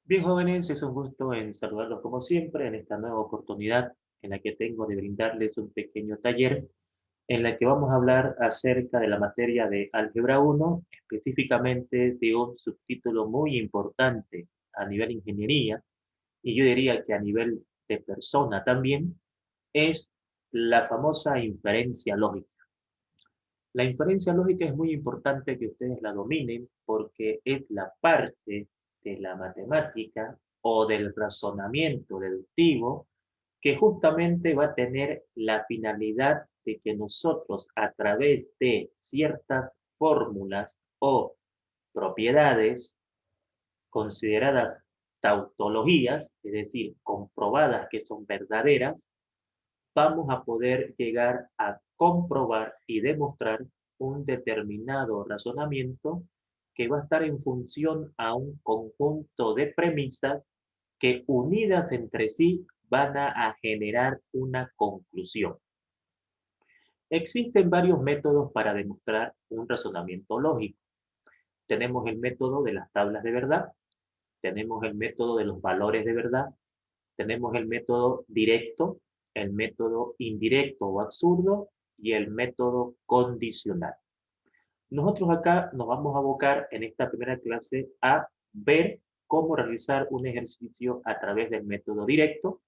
Bien, jóvenes, es un gusto en saludarlos como siempre en esta nueva oportunidad en la que tengo de brindarles un pequeño taller en la que vamos a hablar acerca de la materia de Álgebra 1, específicamente de un subtítulo muy importante a nivel ingeniería, y yo diría que a nivel de persona también, es la famosa inferencia lógica. La inferencia lógica es muy importante que ustedes la dominen porque es la parte de la matemática o del razonamiento deductivo que justamente va a tener la finalidad de que nosotros a través de ciertas fórmulas o propiedades consideradas tautologías, es decir, comprobadas que son verdaderas, vamos a poder llegar a comprobar y demostrar un determinado razonamiento que va a estar en función a un conjunto de premisas que unidas entre sí van a generar una conclusión. Existen varios métodos para demostrar un razonamiento lógico. Tenemos el método de las tablas de verdad, tenemos el método de los valores de verdad, tenemos el método directo, el método indirecto o absurdo y el método condicional. Nosotros acá nos vamos a abocar en esta primera clase a ver cómo realizar un ejercicio a través del método directo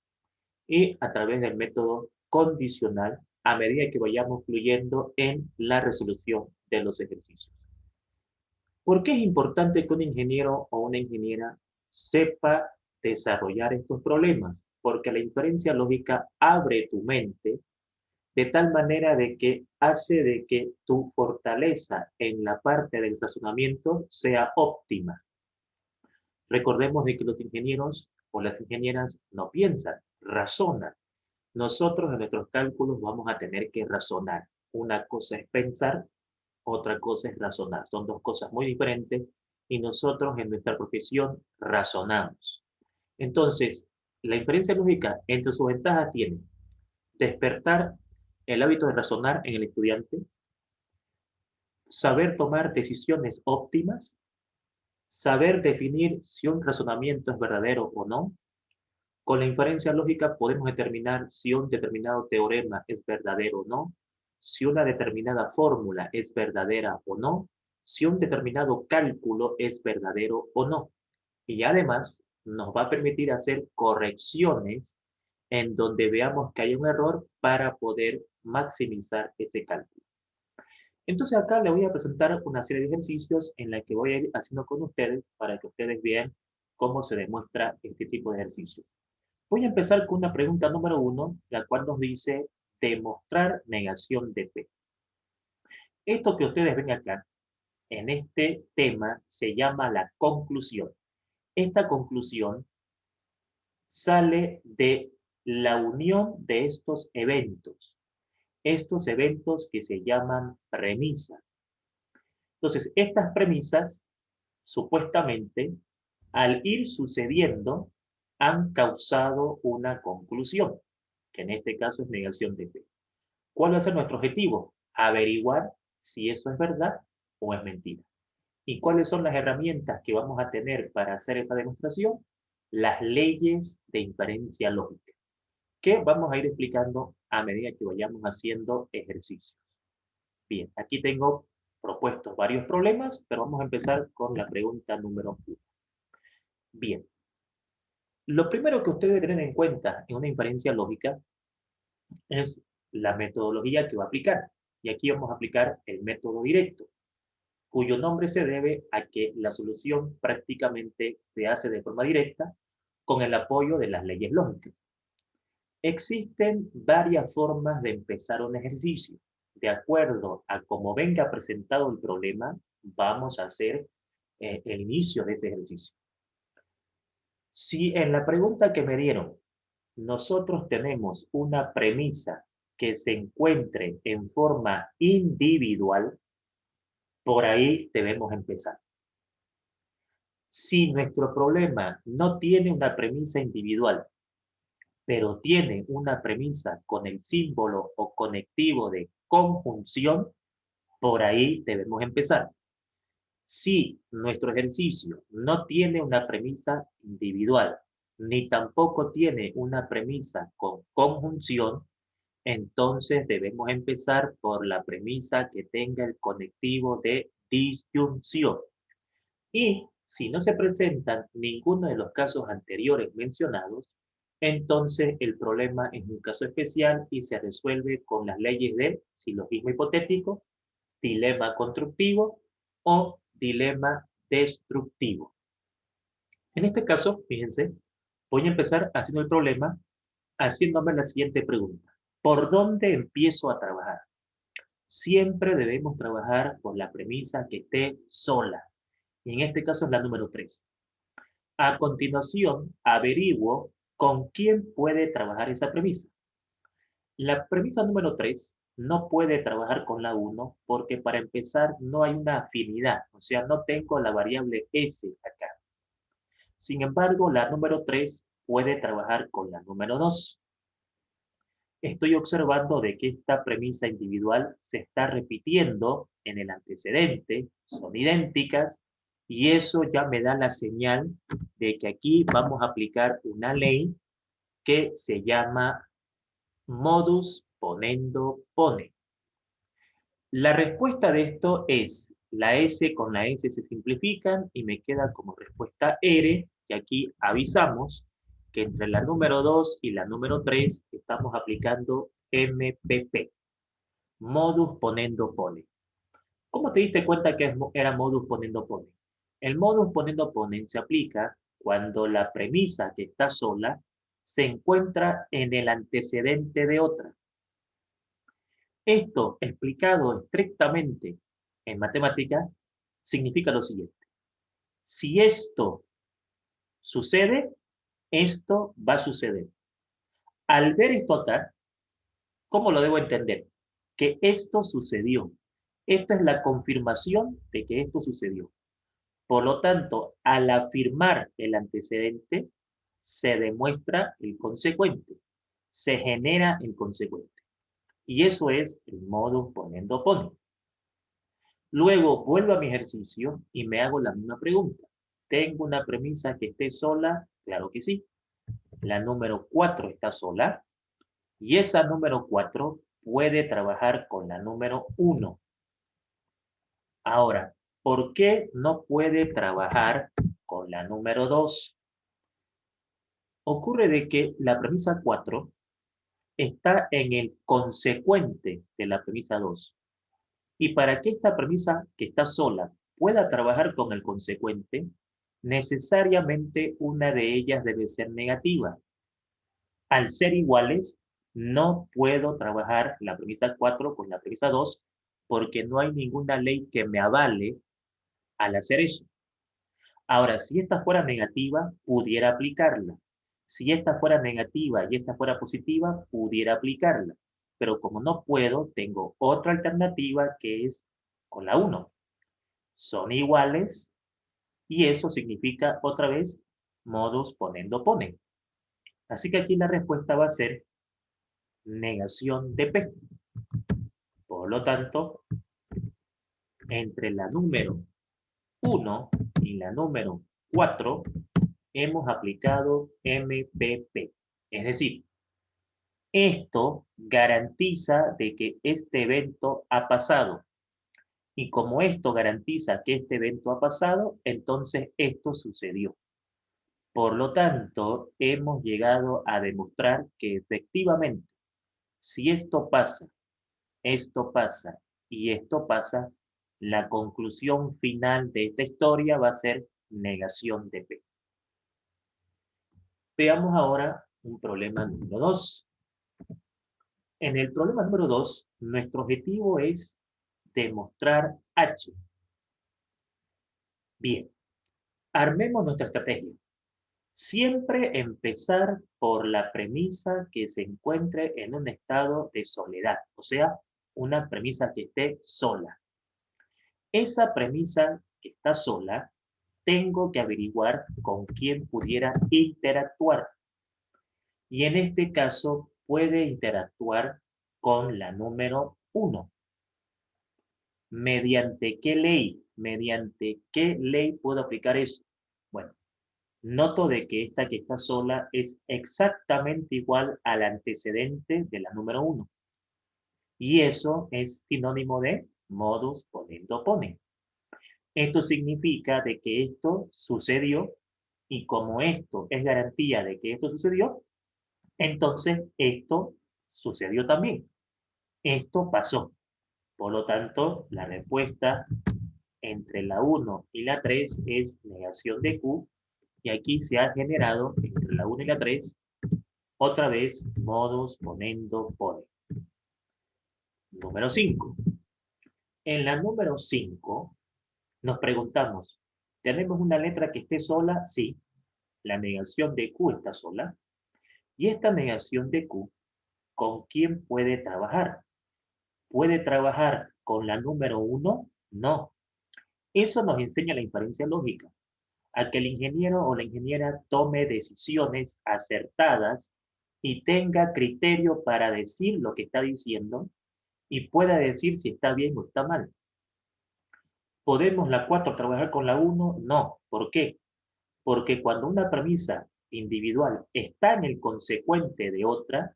y a través del método condicional a medida que vayamos fluyendo en la resolución de los ejercicios. ¿Por qué es importante que un ingeniero o una ingeniera sepa desarrollar estos problemas? Porque la inferencia lógica abre tu mente de tal manera de que hace de que tu fortaleza en la parte del razonamiento sea óptima. Recordemos de que los ingenieros o las ingenieras no piensan, razonan. Nosotros en nuestros cálculos vamos a tener que razonar. Una cosa es pensar, otra cosa es razonar. Son dos cosas muy diferentes y nosotros en nuestra profesión razonamos. Entonces, la inferencia lógica entre sus ventajas tiene despertar el hábito de razonar en el estudiante, saber tomar decisiones óptimas, saber definir si un razonamiento es verdadero o no. Con la inferencia lógica podemos determinar si un determinado teorema es verdadero o no, si una determinada fórmula es verdadera o no, si un determinado cálculo es verdadero o no. Y además nos va a permitir hacer correcciones en donde veamos que hay un error para poder maximizar ese cálculo. Entonces acá le voy a presentar una serie de ejercicios en la que voy a ir haciendo con ustedes para que ustedes vean cómo se demuestra este tipo de ejercicios. Voy a empezar con una pregunta número 1, la cual nos dice demostrar negación de P. Esto que ustedes ven acá, en este tema, se llama la conclusión. Esta conclusión sale de la unión de estos eventos que se llaman premisas. Entonces, estas premisas, supuestamente, al ir sucediendo, han causado una conclusión, que en este caso es negación de P. ¿Cuál va a ser nuestro objetivo? Averiguar si eso es verdad o es mentira. ¿Y cuáles son las herramientas que vamos a tener para hacer esa demostración? Las leyes de inferencia lógica, que vamos a ir explicando a medida que vayamos haciendo ejercicios. Bien, aquí tengo propuestos varios problemas, pero vamos a empezar con la pregunta número 1. Bien, lo primero que usted debe tener en cuenta en una inferencia lógica es la metodología que va a aplicar. Y aquí vamos a aplicar el método directo, cuyo nombre se debe a que la solución prácticamente se hace de forma directa con el apoyo de las leyes lógicas. Existen varias formas de empezar un ejercicio. De acuerdo a cómo venga presentado el problema, vamos a hacer el inicio de ese ejercicio. Si en la pregunta que me dieron nosotros tenemos una premisa que se encuentre en forma individual, por ahí debemos empezar. Si nuestro problema no tiene una premisa individual, pero tiene una premisa con el símbolo o conectivo de conjunción, por ahí debemos empezar. Si nuestro ejercicio no tiene una premisa individual, ni tampoco tiene una premisa con conjunción, entonces debemos empezar por la premisa que tenga el conectivo de disyunción. Y si no se presentan ninguno de los casos anteriores mencionados, entonces el problema es un caso especial y se resuelve con las leyes de silogismo hipotético, dilema constructivo o dilema destructivo. En este caso, fíjense, voy a empezar haciendo el problema haciéndome la siguiente pregunta. ¿Por dónde empiezo a trabajar? Siempre debemos trabajar por la premisa que esté sola. Y en este caso es la número 3. A continuación, averiguo con quién puede trabajar esa premisa. La premisa número 3 no puede trabajar con la 1 porque para empezar no hay una afinidad, o sea, no tengo la variable S acá. Sin embargo, la número 3 puede trabajar con la número 2. Estoy observando de que esta premisa individual se está repitiendo en el antecedente, son idénticas, y eso ya me da la señal de que aquí vamos a aplicar una ley que se llama modus ponendo pone. La respuesta de esto es, la S con la S se simplifican y me queda como respuesta R, que aquí avisamos que entre la número 2 y la número 3 estamos aplicando MPP, modus ponendo pone. ¿Cómo te diste cuenta que era modus ponendo pone? El modus ponendo pone se aplica cuando la premisa que está sola se encuentra en el antecedente de otra. Esto, explicado estrictamente en matemática, significa lo siguiente. Si esto sucede, esto va a suceder. Al ver esto acá, ¿cómo lo debo entender? Que esto sucedió. Esta es la confirmación de que esto sucedió. Por lo tanto, al afirmar el antecedente, se demuestra el consecuente. Se genera el consecuente. Y eso es el modus ponendo pone. Luego vuelvo a mi ejercicio y me hago la misma pregunta. ¿Tengo una premisa que esté sola? Claro que sí. La número 4 está sola y esa número 4 puede trabajar con la número 1. Ahora, ¿por qué no puede trabajar con la número 2? Ocurre de que la premisa 4 está en el consecuente de la premisa 2. Y para que esta premisa que está sola pueda trabajar con el consecuente, necesariamente una de ellas debe ser negativa. Al ser iguales, no puedo trabajar la premisa 4 con la premisa 2 porque no hay ninguna ley que me avale al hacer eso. Ahora, si esta fuera negativa, pudiera aplicarla. Si esta fuera negativa y esta fuera positiva, pudiera aplicarla. Pero como no puedo, tengo otra alternativa que es con la 1. Son iguales y eso significa otra vez modus ponendo pone. Así que aquí la respuesta va a ser negación de P. Por lo tanto, entre la número 1 y la número 4 hemos aplicado MPP. Es decir, esto garantiza de que este evento ha pasado. Y como esto garantiza que este evento ha pasado, entonces esto sucedió. Por lo tanto, hemos llegado a demostrar que efectivamente, si esto pasa y esto pasa, la conclusión final de esta historia va a ser negación de P. Veamos ahora un problema número 2. En el problema número 2, nuestro objetivo es demostrar H. Bien, armemos nuestra estrategia. Siempre empezar por la premisa que se encuentre en un estado de soledad, o sea, una premisa que esté sola. Esa premisa que está sola, tengo que averiguar con quién pudiera interactuar. Y en este caso puede interactuar con la número 1. ¿Mediante qué ley? ¿Mediante qué ley puedo aplicar eso? Bueno, noto de que esta que está sola es exactamente igual al antecedente de la número 1. Y eso es sinónimo de modus ponendo ponen. Esto significa de que esto sucedió y como esto es garantía de que esto sucedió, entonces esto sucedió también. Esto pasó. Por lo tanto, la respuesta entre la 1 y la 3 es negación de Q. Y aquí se ha generado entre la 1 y la 3 otra vez modus ponendo ponen. Número 5. En la número 5 nos preguntamos, ¿tenemos una letra que esté sola? Sí. La negación de Q está sola. Y esta negación de Q, ¿con quién puede trabajar? ¿Puede trabajar con la número 1? No. Eso nos enseña la inferencia lógica, a que el ingeniero o la ingeniera tome decisiones acertadas y tenga criterio para decir lo que está diciendo y pueda decir si está bien o está mal. ¿Podemos la 4 trabajar con la 1? No. ¿Por qué? Porque cuando una premisa individual está en el consecuente de otra,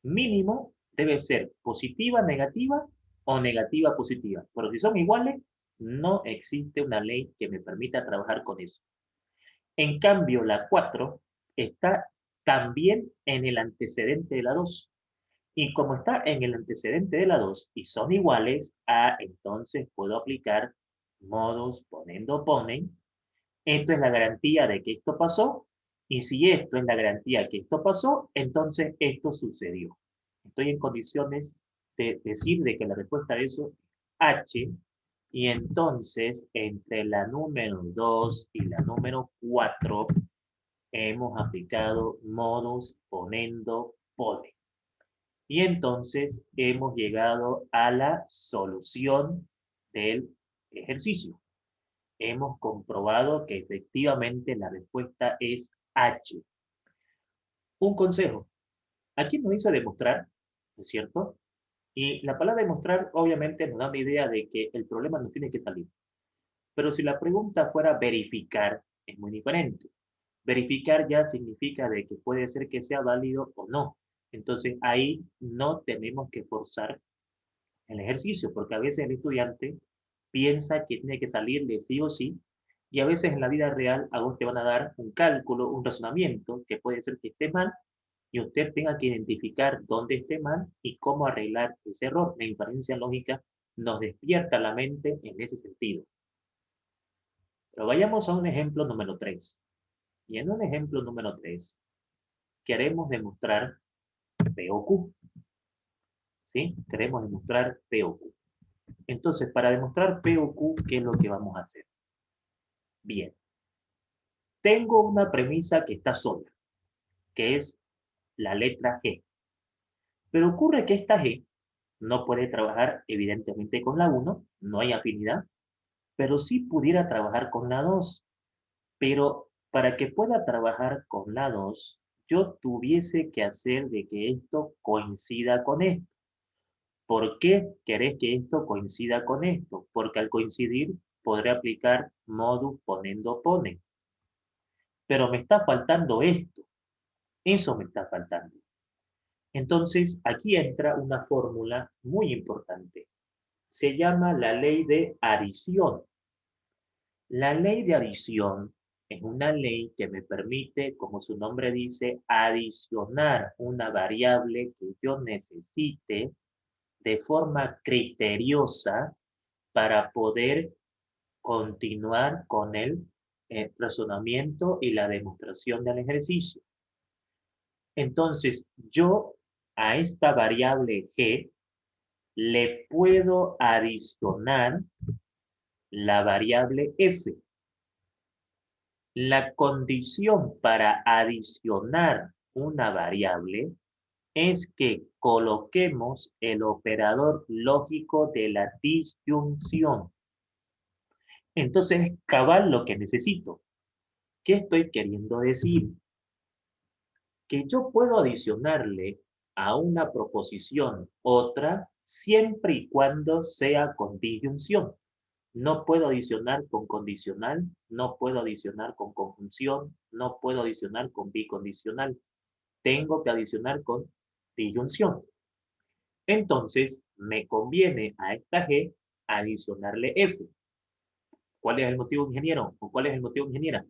mínimo debe ser positiva, negativa o negativa, positiva. Pero si son iguales, no existe una ley que me permita trabajar con eso. En cambio, la 4 está también en el antecedente de la 2. Y como está en el antecedente de la 2 y son iguales, entonces puedo aplicar modus ponendo ponen. Esto es la garantía de que esto pasó. Y si esto es la garantía que esto pasó, entonces esto sucedió. Estoy en condiciones de decir de que la respuesta a eso es H. Y entonces, entre la número 2 y la número 4, hemos aplicado modus ponendo ponen. Y entonces hemos llegado a la solución del ejercicio. Hemos comprobado que efectivamente la respuesta es H. Un consejo. Aquí nos dice demostrar, ¿no es cierto? Y la palabra demostrar obviamente nos da una idea de que el problema no tiene que salir. Pero si la pregunta fuera verificar, es muy diferente. Verificar ya significa de que puede ser que sea válido o no. Entonces ahí no tenemos que forzar el ejercicio, porque a veces el estudiante piensa que tiene que salirle sí o sí, y a veces en la vida real a vos te van a dar un cálculo, un razonamiento, que puede ser que esté mal, y usted tenga que identificar dónde esté mal y cómo arreglar ese error. La inferencia lógica nos despierta la mente en ese sentido. Pero vayamos a un ejemplo número 3. Y en un ejemplo número 3, queremos demostrar P o Q. ¿Sí? Queremos demostrar P o Q. Entonces, para demostrar P o Q, ¿qué es lo que vamos a hacer? Bien, tengo una premisa que está sola, que es la letra G. Pero ocurre que esta G no puede trabajar evidentemente con la 1, no hay afinidad, pero sí pudiera trabajar con la 2. Pero para que pueda trabajar con la 2, yo tuviese que hacer de que esto coincida con esto. ¿Por qué querés que esto coincida con esto? Porque al coincidir podré aplicar modus ponendo ponen. Pero me está faltando esto. Eso me está faltando. Entonces, aquí entra una fórmula muy importante. Se llama la ley de adición. La ley de adición es una ley que me permite, como su nombre dice, adicionar una variable que yo necesite de forma criteriosa para poder continuar con el razonamiento y la demostración del ejercicio. Entonces, yo a esta variable g le puedo adicionar la variable f. La condición para adicionar una variable es que coloquemos el operador lógico de la disyunción. Entonces, es cabal lo que necesito. ¿Qué estoy queriendo decir? Que yo puedo adicionarle a una proposición otra siempre y cuando sea con disyunción. No puedo adicionar con condicional, no puedo adicionar con conjunción, no puedo adicionar con bicondicional. Tengo que adicionar con disyunción. Entonces, me conviene a esta G adicionarle F. ¿Cuál es el motivo, ingeniero? ¿O cuál es el motivo, ingeniera?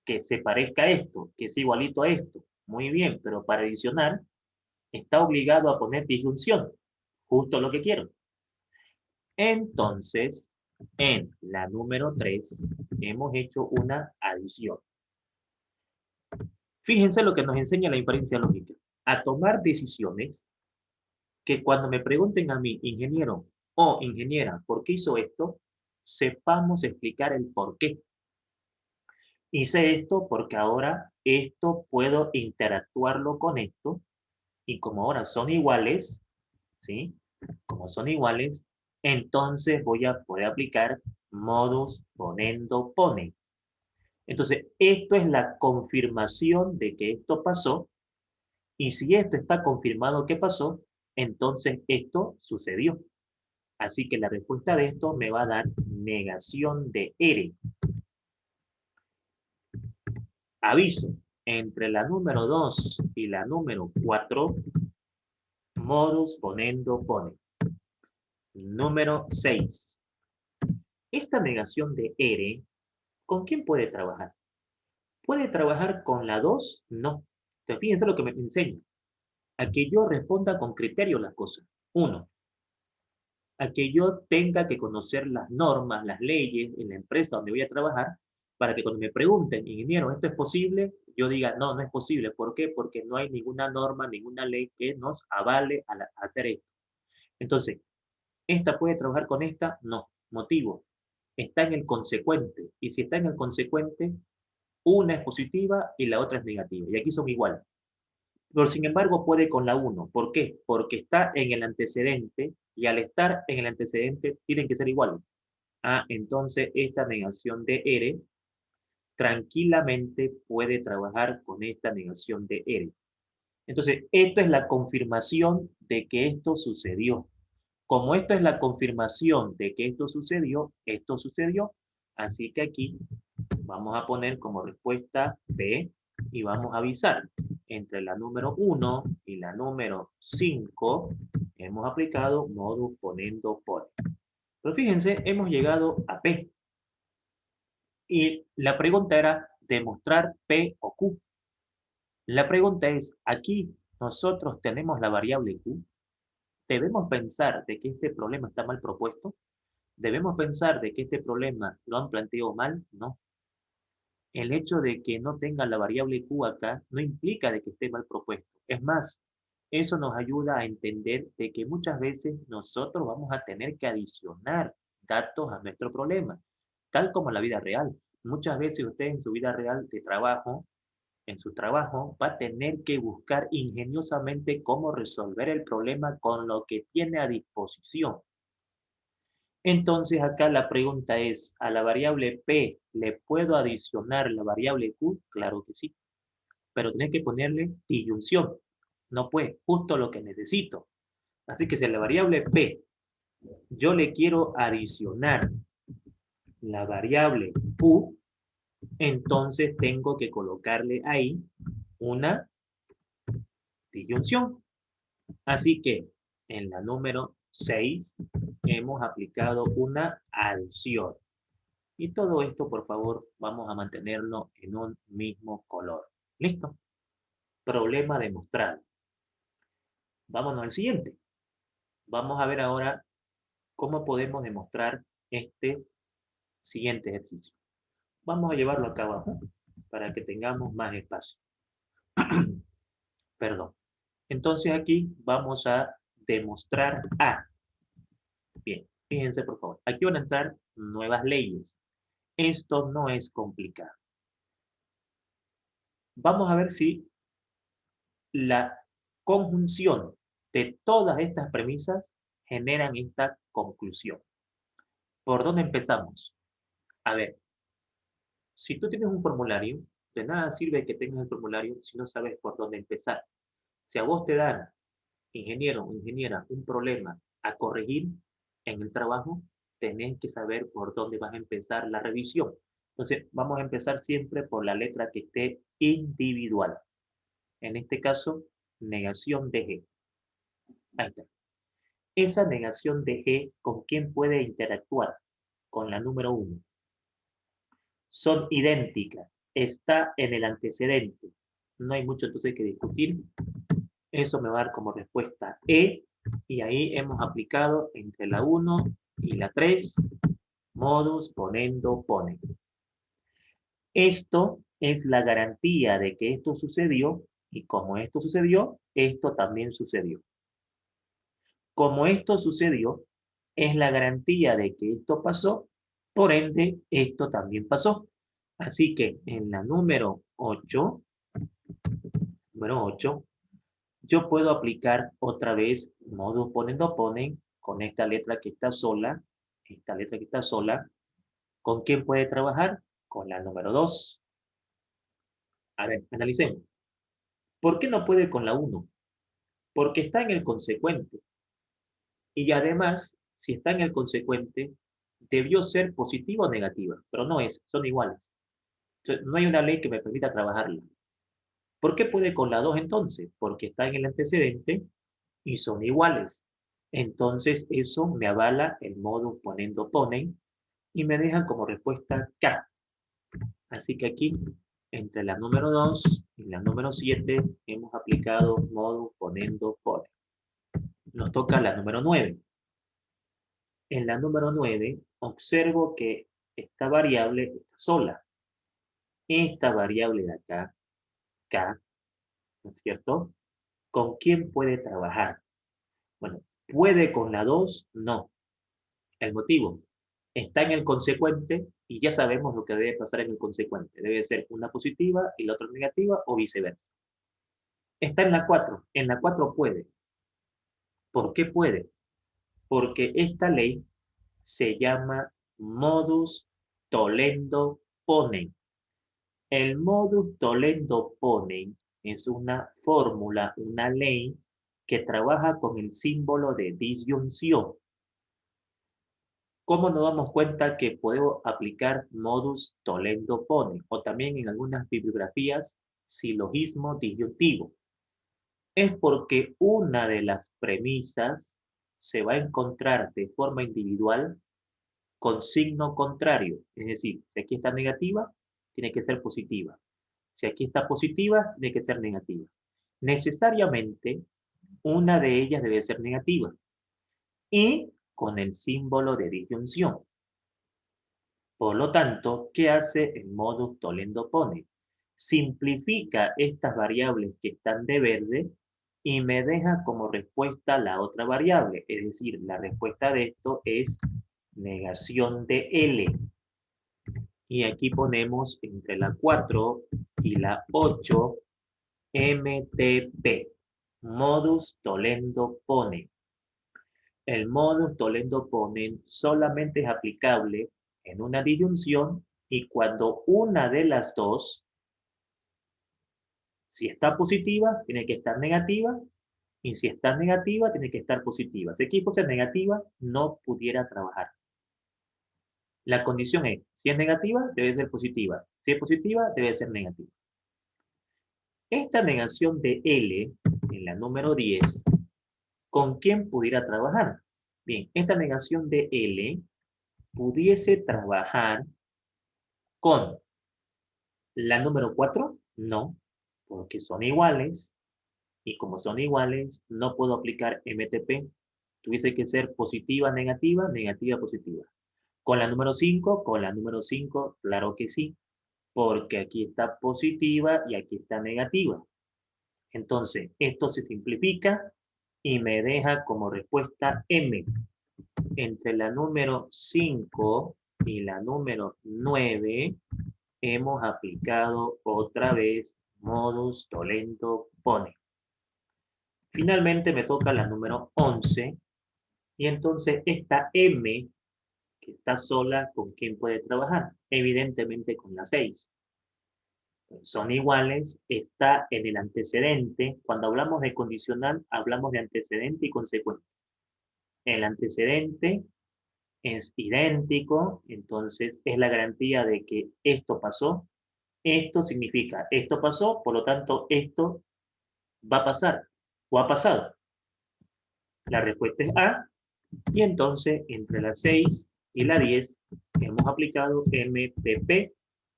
Que se parezca a esto, que es igualito a esto. Muy bien, pero para adicionar, está obligado a poner disyunción. Justo lo que quiero. Entonces, en la número 3, hemos hecho una adición. Fíjense lo que nos enseña la inferencia lógica. A tomar decisiones que cuando me pregunten a mí, ingeniero o ingeniera, ¿por qué hizo esto? Sepamos explicar el por qué. Hice esto porque ahora esto puedo interactuarlo con esto y como ahora son iguales, ¿sí? Como son iguales, entonces voy a poder aplicar modus ponendo pone. Entonces, esto es la confirmación de que esto pasó y si esto está confirmado que pasó, entonces esto sucedió. Así que la respuesta de esto me va a dar negación de R. Aviso, entre la número 2 y la número 4, modus ponendo pone. Número 6. Esta negación de R, ¿con quién puede trabajar? ¿Puede trabajar con la 2? No. Entonces, fíjense lo que me enseña. A que yo responda con criterio las cosas. 1. A que yo tenga que conocer las normas, las leyes en la empresa donde voy a trabajar, para que cuando me pregunten, ingeniero, ¿esto es posible? Yo diga, no, no es posible. ¿Por qué? Porque no hay ninguna norma, ninguna ley que nos avale a hacer esto. Entonces, ¿esta puede trabajar con esta? No. Motivo. Está en el consecuente. Y si está en el consecuente, una es positiva y la otra es negativa. Y aquí son iguales. Pero sin embargo puede con la 1. ¿Por qué? Porque está en el antecedente y al estar en el antecedente tienen que ser iguales. Ah, entonces esta negación de R tranquilamente puede trabajar con esta negación de R. Entonces, esto es la confirmación de que esto sucedió. Como esto es la confirmación de que esto sucedió, así que aquí vamos a poner como respuesta B y vamos a avisar. Entre la número 1 y la número 5 hemos aplicado modus ponendo pone. Pero fíjense, hemos llegado a P. Y la pregunta era demostrar P o Q. La pregunta es, aquí nosotros tenemos la variable Q. ¿Debemos pensar de que este problema está mal propuesto? ¿Debemos pensar de que este problema lo han planteado mal? No. El hecho de que no tenga la variable Q acá no implica de que esté mal propuesto. Es más, eso nos ayuda a entender de que muchas veces nosotros vamos a tener que adicionar datos a nuestro problema, tal como en la vida real. Muchas veces usted en su vida real de trabajo, en su trabajo, va a tener que buscar ingeniosamente cómo resolver el problema con lo que tiene a disposición. Entonces acá la pregunta es, ¿a la variable P le puedo adicionar la variable Q? Claro que sí, pero tenés que ponerle disyunción. No puede, justo lo que necesito. Así que si a la variable P yo le quiero adicionar la variable Q, entonces tengo que colocarle ahí una disyunción. Así que en la número 6 hemos aplicado una adición. Y todo esto, por favor, vamos a mantenerlo en un mismo color. ¿Listo? Problema demostrado. Vámonos al siguiente. Vamos a ver ahora cómo podemos demostrar este siguiente ejercicio. Vamos a llevarlo acá abajo para que tengamos más espacio. Perdón. Entonces aquí vamos a demostrar A. Bien, fíjense por favor. Aquí van a entrar nuevas leyes. Esto no es complicado. Vamos a ver si la conjunción de todas estas premisas generan esta conclusión. ¿Por dónde empezamos? A ver, si tú tienes un formulario, de nada sirve que tengas el formulario si no sabes por dónde empezar. Si a vos te dan, ingeniero o ingeniera, un problema a corregir en el trabajo, tenés que saber por dónde vas a empezar la revisión. Entonces, vamos a empezar siempre por la letra que esté individual. En este caso, negación de G. Ahí está. Esa negación de G, ¿con quién puede interactuar? Con la número 1. Son idénticas. Está en el antecedente. No hay mucho entonces que discutir. Eso me va a dar como respuesta E. Y ahí hemos aplicado entre la 1 y la 3, modus ponendo ponen. Esto es la garantía de que esto sucedió, y como esto sucedió, esto también sucedió. Como esto sucedió, es la garantía de que esto pasó, por ende, esto también pasó. Así que en la número 8, yo puedo aplicar otra vez modus ponendo ponen con esta letra que está sola, ¿Con quién puede trabajar? Con la número 2. A ver, analicemos. ¿Por qué no puede con la 1? Porque está en el consecuente. Y además, si está en el consecuente, debió ser positiva o negativa, pero no es, son iguales. Entonces, no hay una ley que me permita trabajarla. ¿Por qué puede con la 2 entonces? Porque está en el antecedente y son iguales. Entonces, eso me avala el modus ponendo ponen y me deja como respuesta K. Así que aquí, entre la número 2 y la número 7, hemos aplicado modus ponendo ponen. Nos toca la número 9. En la número 9, observo que esta variable está sola. Esta variable de acá, K, ¿no es cierto? ¿Con quién puede trabajar? Bueno, ¿puede con la 2? No. El motivo, está en el consecuente y ya sabemos lo que debe pasar en el consecuente. Debe ser una positiva y la otra negativa o viceversa. Está en la 4. En la 4 puede. ¿Por qué puede? Porque esta ley se llama modus tollendo ponen. El modus tollendo ponen es una fórmula, una ley que trabaja con el símbolo de disyunción. ¿Cómo nos damos cuenta que puedo aplicar modus tollendo ponen? O también en algunas bibliografías, silogismo disyuntivo. Es porque una de las premisas se va a encontrar de forma individual con signo contrario. Es decir, si aquí está negativa, tiene que ser positiva. Si aquí está positiva, tiene que ser negativa. Necesariamente, una de ellas debe ser negativa. Y con el símbolo de disyunción. Por lo tanto, ¿qué hace el modus tollendo ponen? Simplifica estas variables que están de verde y me deja como respuesta la otra variable. Es decir, la respuesta de esto es negación de L. Y aquí ponemos entre la 4 y la 8 MTP. Modus tollendo ponen. El modus tollendo ponen solamente es aplicable en una disyunción y cuando una de las dos, si está positiva, tiene que estar negativa, y si está negativa, tiene que estar positiva. Si aquí fuese negativa, no pudiera trabajar. La condición es, si es negativa, debe ser positiva. Si es positiva, debe ser negativa. Esta negación de L, en la número 10, ¿con quién pudiera trabajar? Bien, esta negación de L pudiese trabajar con la número 4, no, porque son iguales, y como son iguales, no puedo aplicar MTP. Tuviese que ser positiva, negativa, negativa, positiva. Con la número 5, claro que sí, porque aquí está positiva y aquí está negativa. Entonces, esto se simplifica y me deja como respuesta M. Entre la número 5 y la número 9, hemos aplicado otra vez modus tollendo ponen. Finalmente me toca la número 11 y entonces esta M que está sola, ¿con quién puede trabajar? Evidentemente con la 6. Son iguales, está en el antecedente. Cuando hablamos de condicional, hablamos de antecedente y consecuente. el antecedente es idéntico, entonces es la garantía de que esto pasó. Esto significa, esto pasó, por lo tanto, esto va a pasar o ha pasado. La respuesta es A, y entonces entre la 6 y la 10 hemos aplicado MPP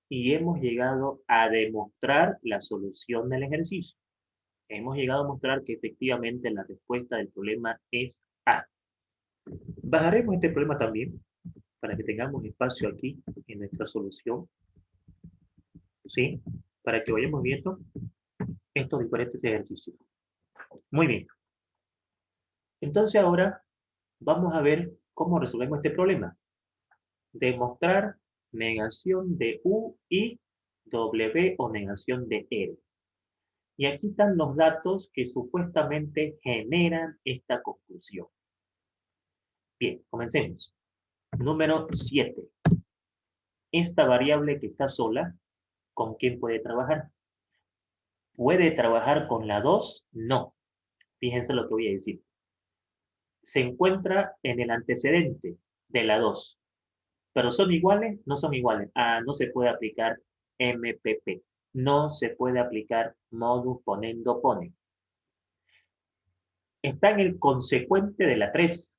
y hemos llegado a demostrar la solución del ejercicio. Hemos llegado a mostrar que efectivamente la respuesta del problema es A. Bajaremos este problema también para que tengamos espacio aquí en nuestra solución, ¿sí? Para que vayamos viendo estos diferentes ejercicios. Muy bien. Entonces ahora vamos a ver cómo resolvemos este problema. Demostrar negación de U y W o negación de R. Y aquí están los datos que supuestamente generan esta conclusión. Bien, comencemos. Número 7. Esta variable que está sola, ¿con quién puede trabajar? ¿Puede trabajar con la 2? No. Fíjense lo que voy a decir. Se encuentra en el antecedente de la 2. ¿Pero son iguales? No son iguales. Ah, no se puede aplicar MPP. No se puede aplicar modus ponendo pone. Está en el consecuente de la 3.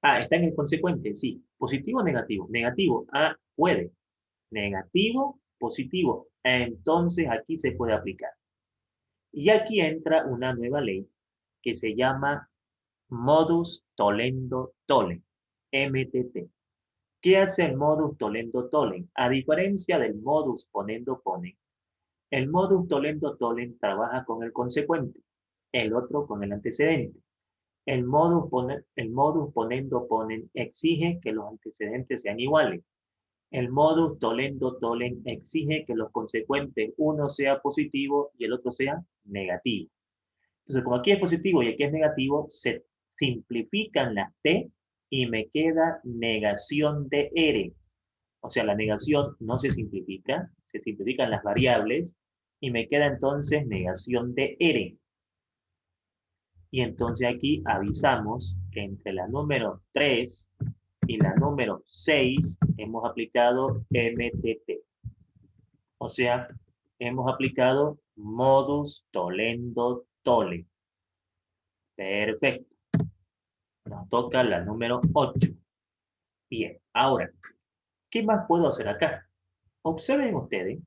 Ah, está en el consecuente, sí. ¿Positivo o negativo? Negativo. Ah, puede. Negativo, positivo. Entonces aquí se puede aplicar. Y aquí entra una nueva ley que se llama modus tollendo tollens, MTT. ¿Qué hace el modus tollendo tollens? A diferencia del modus ponendo ponen, el modus tollendo tollens trabaja con el consecuente, el otro con el antecedente. El modus ponendo ponen exige que los antecedentes sean iguales. El modus tollendo tollens exige que los consecuentes, uno sea positivo y el otro sea negativo. Entonces, como aquí es positivo y aquí es negativo, se simplifican las T y me queda negación de R. O sea, la negación no se simplifican las variables y me queda entonces negación de R. Y entonces aquí avisamos que entre la número 3 y la número 6 hemos aplicado MTT. O sea, hemos aplicado modus tollendo tollens. Perfecto. Nos toca la número 8. Bien, ahora, ¿qué más puedo hacer acá? Observen ustedes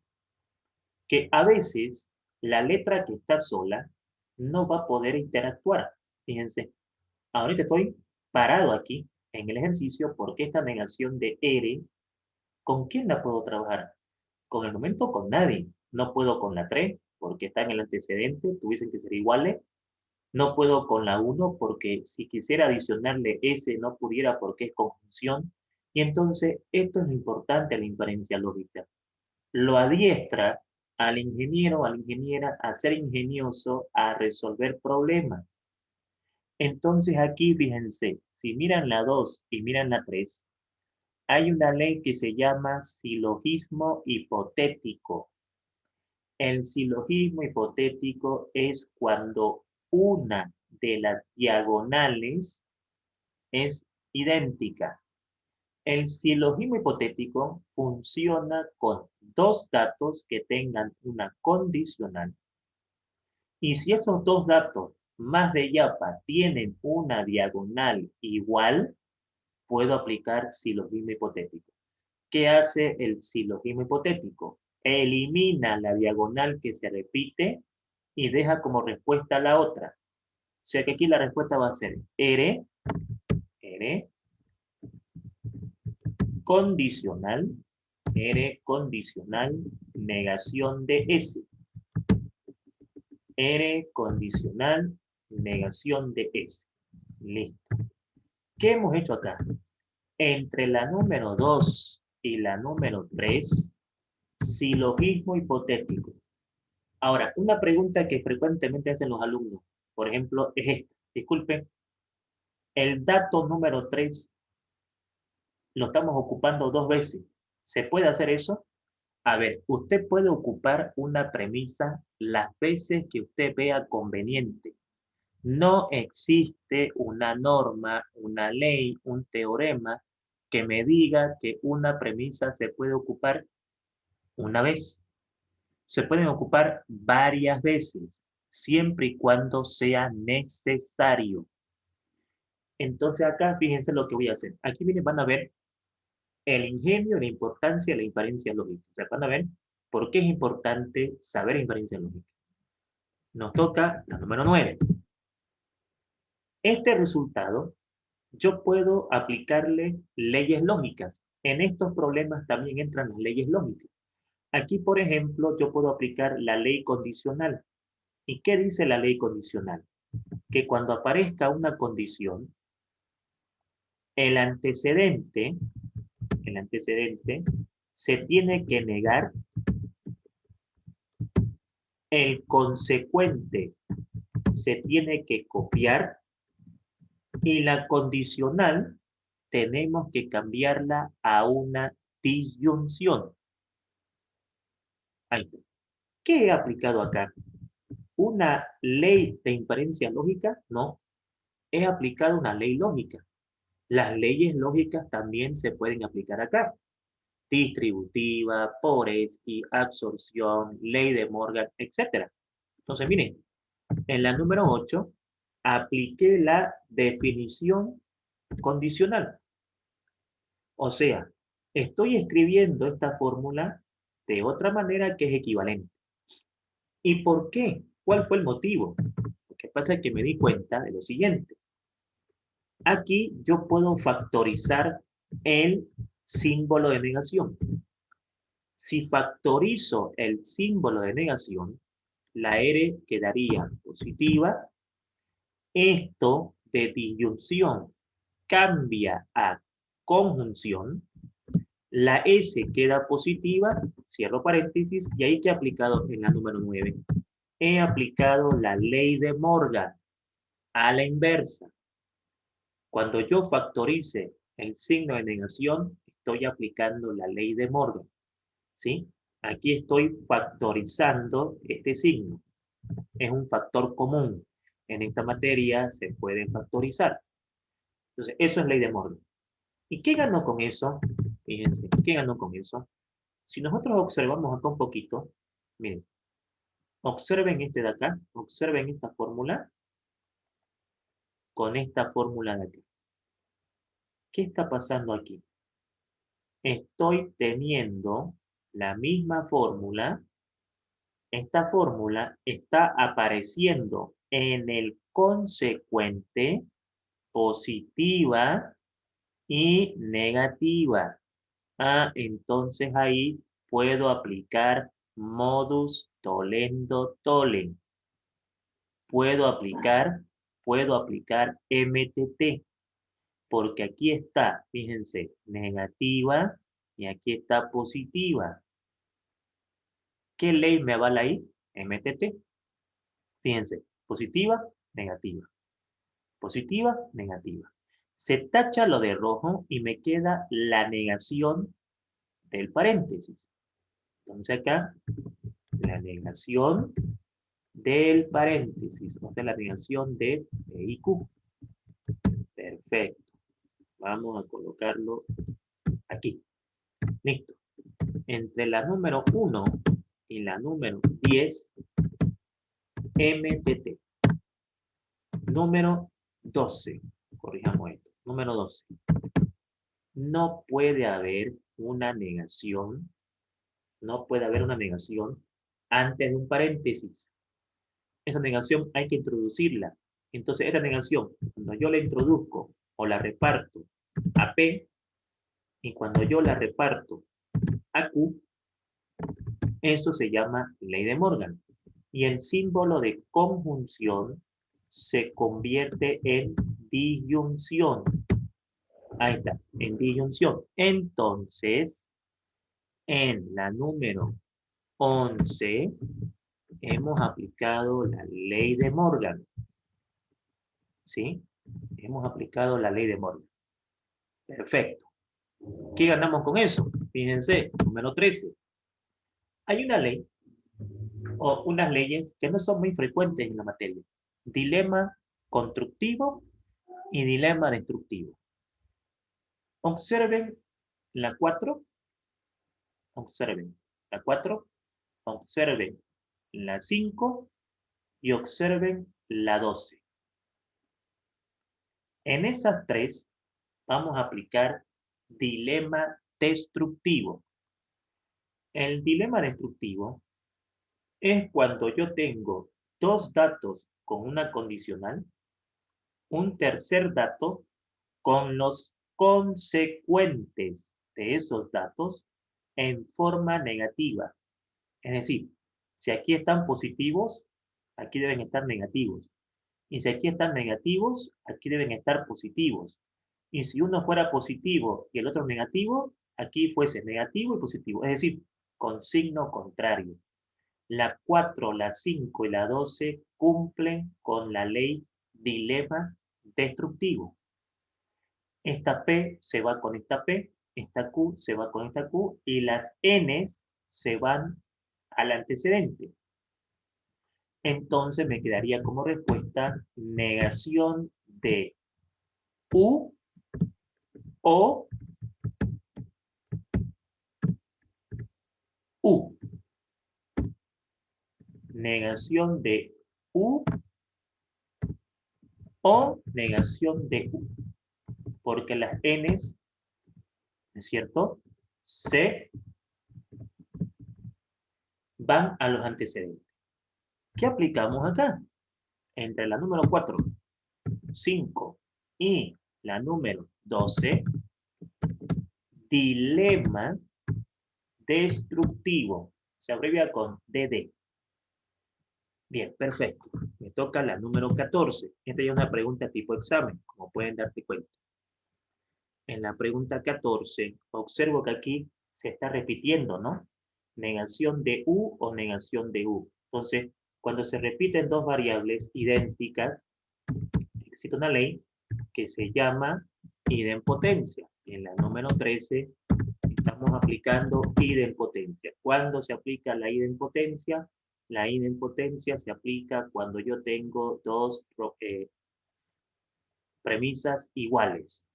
que a veces la letra que está sola no va a poder interactuar. Fíjense, ahorita estoy parado aquí en el ejercicio porque esta negación de R, ¿con quién la puedo trabajar? Con el momento con nadie. No puedo con la 3 porque está en el antecedente, tuviesen que ser iguales. No puedo con la 1 porque si quisiera adicionarle S no pudiera porque es conjunción. Y entonces esto es lo importante a la inferencia lógica. Lo adiestra al ingeniero o a la ingeniera a ser ingenioso, a resolver problemas. Entonces aquí, fíjense, si miran la 2 y miran la 3, hay una ley que se llama silogismo hipotético. El silogismo hipotético es cuando una de las diagonales es idéntica. El silogismo hipotético funciona con dos datos que tengan una condicional. Y si esos dos datos más de yapa tienen una diagonal igual, puedo aplicar silogismo hipotético. ¿Qué hace el silogismo hipotético? Elimina la diagonal que se repite y deja como respuesta la otra. O sea que aquí la respuesta va a ser R condicional, R condicional, negación de S. R condicional, negación de S. Listo. ¿Qué hemos hecho acá? Entre la número 2 y la número 3, silogismo hipotético. Ahora, una pregunta que frecuentemente hacen los alumnos, por ejemplo, es esta. Disculpen, el dato número 3 lo estamos ocupando dos veces. ¿Se puede hacer eso? A ver, usted puede ocupar una premisa las veces que usted vea conveniente. No existe una norma, una ley, un teorema que me diga que una premisa se puede ocupar una vez. Se pueden ocupar varias veces, siempre y cuando sea necesario. Entonces acá fíjense lo que voy a hacer. Aquí miren, van a ver el ingenio, la importancia de la inferencia lógica. O sea, van a ver por qué es importante saber inferencia lógica. Nos toca la número 9. Este resultado, yo puedo aplicarle leyes lógicas. En estos problemas también entran las leyes lógicas. Aquí, por ejemplo, yo puedo aplicar la ley condicional. ¿Y qué dice la ley condicional? Que cuando aparezca una condición, el antecedente, el antecedente se tiene que negar, el consecuente se tiene que copiar y la condicional tenemos que cambiarla a una disyunción. Ahí está. ¿Qué he aplicado acá? ¿Una ley de inferencia lógica? No, he aplicado una ley lógica. Las leyes lógicas también se pueden aplicar acá. Distributiva, Poresky, absorción, ley de Morgan, etc. Entonces, miren, en la número 8 apliqué la definición condicional. O sea, estoy escribiendo esta fórmula de otra manera que es equivalente. ¿Y por qué? ¿Cuál fue el motivo? Lo que pasa es que me di cuenta de lo siguiente. Aquí yo puedo factorizar el símbolo de negación. Si factorizo el símbolo de negación, la R quedaría positiva. Esto de disyunción cambia a conjunción. La S queda positiva, cierro paréntesis, y ahí que he aplicado en la número 9. He aplicado la ley de Morgan a la inversa. Cuando yo factorice el signo de negación, estoy aplicando la ley de Morgan. ¿Sí? Aquí estoy factorizando este signo. Es un factor común. En esta materia se puede factorizar. Entonces, eso es ley de Morgan. ¿Y qué ganó con eso? Fíjense, ¿qué ganó con eso? Si nosotros observamos acá un poquito, miren, observen este de acá, observen esta fórmula con esta fórmula de aquí. ¿Qué está pasando aquí? Estoy teniendo la misma fórmula. Esta fórmula está apareciendo en el consecuente positiva y negativa. Entonces ahí puedo aplicar modus tollendo tollens. Puedo aplicar MTT, porque aquí está, fíjense, negativa y aquí está positiva. ¿Qué ley me avala ahí? MTT. Fíjense, positiva, negativa. Positiva, negativa. Se tacha lo de rojo y me queda la negación del paréntesis. Entonces acá, la negación del paréntesis, o sea, la negación de P y Q. Perfecto. Vamos a colocarlo aquí. Listo. Entre la número 1 y la número 10, MTT. Número 12. Corrijamos esto. Número 12. No puede haber una negación. No puede haber una negación antes de un paréntesis. Esa negación hay que introducirla. Entonces, esta negación, cuando yo la introduzco o la reparto a P, y cuando yo la reparto a Q, eso se llama ley de Morgan. Y el símbolo de conjunción se convierte en disyunción. Ahí está, en disyunción. Entonces, en la número 11, hemos aplicado la ley de Morgan. ¿Sí? Hemos aplicado la ley de Morgan. Perfecto. ¿Qué ganamos con eso? Fíjense, número 13. Hay una ley o unas leyes que no son muy frecuentes en la materia. Dilema constructivo y dilema destructivo. Observen la 4, observen la 4, observen la 5 y observen la 12. En esas tres vamos a aplicar dilema destructivo. El dilema destructivo es cuando yo tengo dos datos con una condicional, un tercer dato con los consecuentes de esos datos en forma negativa. Es decir, si aquí están positivos, aquí deben estar negativos. Y si aquí están negativos, aquí deben estar positivos. Y si uno fuera positivo y el otro negativo, aquí fuese negativo y positivo. Es decir, con signo contrario. La 4, la 5 y la 12 cumplen con la ley dilema destructivo. Esta P se va con esta P, esta Q se va con esta Q y las Ns se van al antecedente. Entonces me quedaría como respuesta negación de U o U. Negación de U o negación de U. Porque las Ns, ¿es cierto?, se van a los antecedentes. ¿Qué aplicamos acá? Entre la número 4, 5 y la número 12, dilema destructivo. Se abrevia con DD. Bien, perfecto. Me toca la número 14. Esta ya es una pregunta tipo examen, como pueden darse cuenta. En la pregunta 14, observo que aquí se está repitiendo, ¿no? Negación de U o negación de U. Entonces, cuando se repiten dos variables idénticas, existe una ley que se llama idempotencia. En la número 13 estamos aplicando idempotencia. ¿Cuándo se aplica la idempotencia? La idempotencia se aplica cuando yo tengo dos premisas iguales.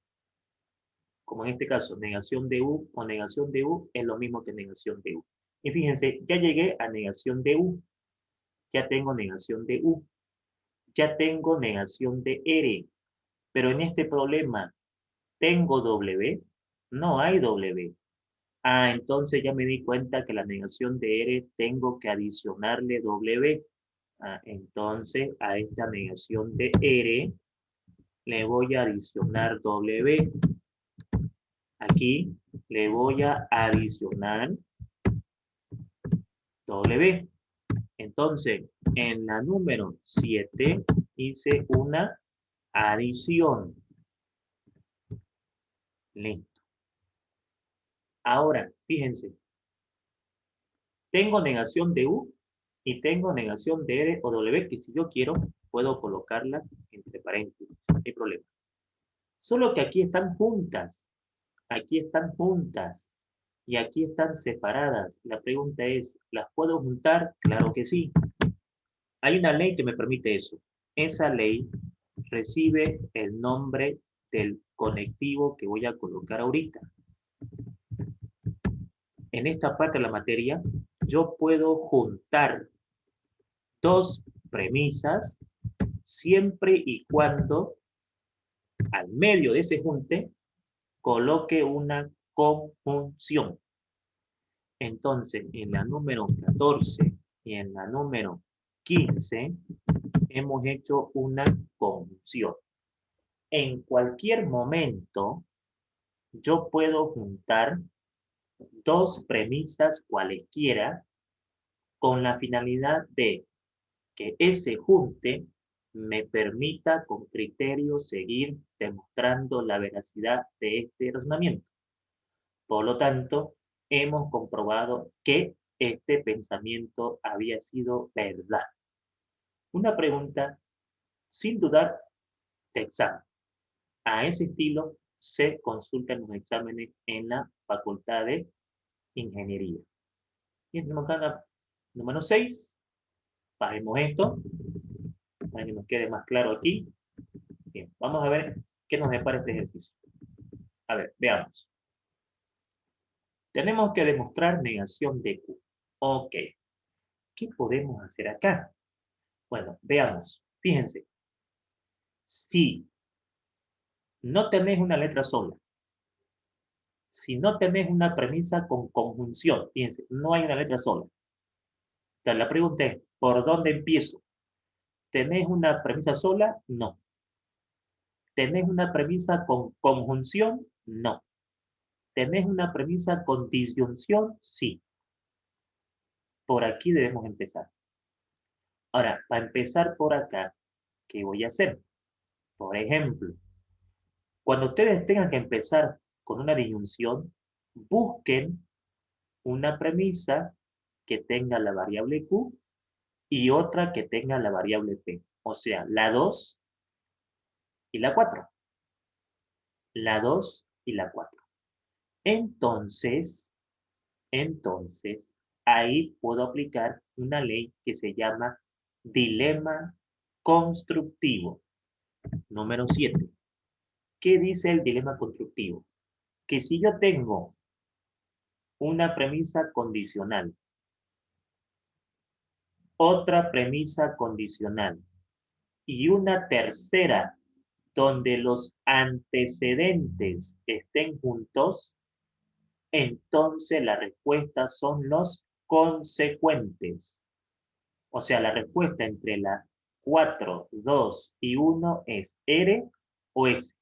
Como en este caso, negación de U o negación de U es lo mismo que negación de U. Y fíjense, ya llegué a negación de U. Ya tengo negación de U. Ya tengo negación de R. Pero en este problema, ¿tengo W? No hay W. Ah, entonces ya me di cuenta que la negación de R tengo que adicionarle W. Ah, entonces a esta negación de R le voy a adicionar W. Aquí le voy a adicionar W. Entonces, en la número 7 hice una adición. Listo. Ahora, fíjense, tengo negación de U y tengo negación de R o W, que si yo quiero, puedo colocarla entre paréntesis, no hay problema. Solo que aquí están juntas, aquí están juntas y aquí están separadas. La pregunta es, ¿las puedo juntar? Claro que sí. Hay una ley que me permite eso. Esa ley recibe el nombre del conectivo que voy a colocar ahorita. En esta parte de la materia, yo puedo juntar dos premisas siempre y cuando al medio de ese junte coloque una conjunción. Entonces, en la número 14 y en la número 15 hemos hecho una conjunción. En cualquier momento, yo puedo juntar dos premisas cualesquiera con la finalidad de que ese junte me permita con criterio seguir demostrando la veracidad de este razonamiento. Por lo tanto, hemos comprobado que este pensamiento había sido verdad. Una pregunta, sin dudar, de examen. A ese estilo se consultan los exámenes en la Facultad de Ingeniería. Y tenemos acá la número 6. Bajemos esto para que nos quede más claro aquí. Bien, vamos a ver qué nos depara este ejercicio. A ver, veamos. Tenemos que demostrar negación de Q. Ok, ¿qué podemos hacer acá? Bueno, veamos. Fíjense, si no tenés una letra sola, si no tenés una premisa con conjunción, fíjense, no hay una letra sola. Entonces la pregunta es, ¿por dónde empiezo? ¿Tenés una premisa sola? No. ¿Tenés una premisa con conjunción? No. ¿Tenés una premisa con disyunción? Sí. Por aquí debemos empezar. Ahora, para empezar por acá, ¿qué voy a hacer? Por ejemplo, cuando ustedes tengan que empezar con una disyunción, busquen una premisa que tenga la variable Q y otra que tenga la variable P. O sea, la 2 y la 4. La 2 y la 4. Entonces, ahí puedo aplicar una ley que se llama dilema constructivo. Número 7. ¿Qué dice el dilema constructivo? Que si yo tengo una premisa condicional, otra premisa condicional y una tercera donde los antecedentes estén juntos, entonces la respuesta son los consecuentes. O sea, la respuesta entre la 4, 2 y 1 es R o S.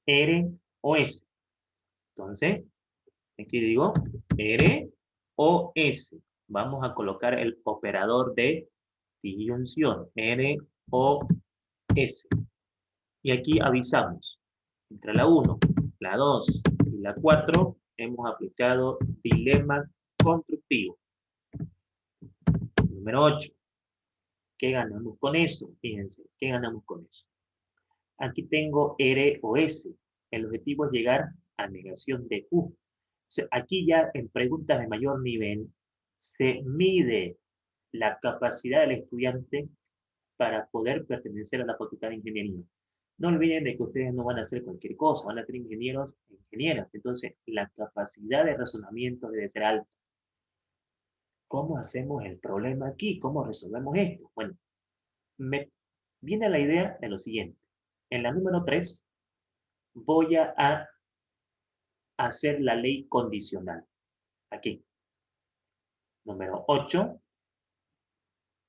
R o S. Entonces, aquí digo R o S. Vamos a colocar el operador de disyunción. R o S. Y aquí avisamos. Entre la 1, la 2 y la 4 hemos aplicado dilema constructivo. Número 8. ¿Qué ganamos con eso? Fíjense, ¿qué ganamos con eso? Aquí tengo R o S. El objetivo es llegar a negación de Q. O sea, aquí ya en preguntas de mayor nivel se mide la capacidad del estudiante para poder pertenecer a la Facultad de Ingeniería. No olviden de que ustedes no van a hacer cualquier cosa, van a ser ingenieros e ingenieras. Entonces, la capacidad de razonamiento debe ser alta. ¿Cómo hacemos el problema aquí? ¿Cómo resolvemos esto? Bueno, me viene la idea de lo siguiente. En la número 3 voy a hacer la ley condicional. Aquí. Número 8,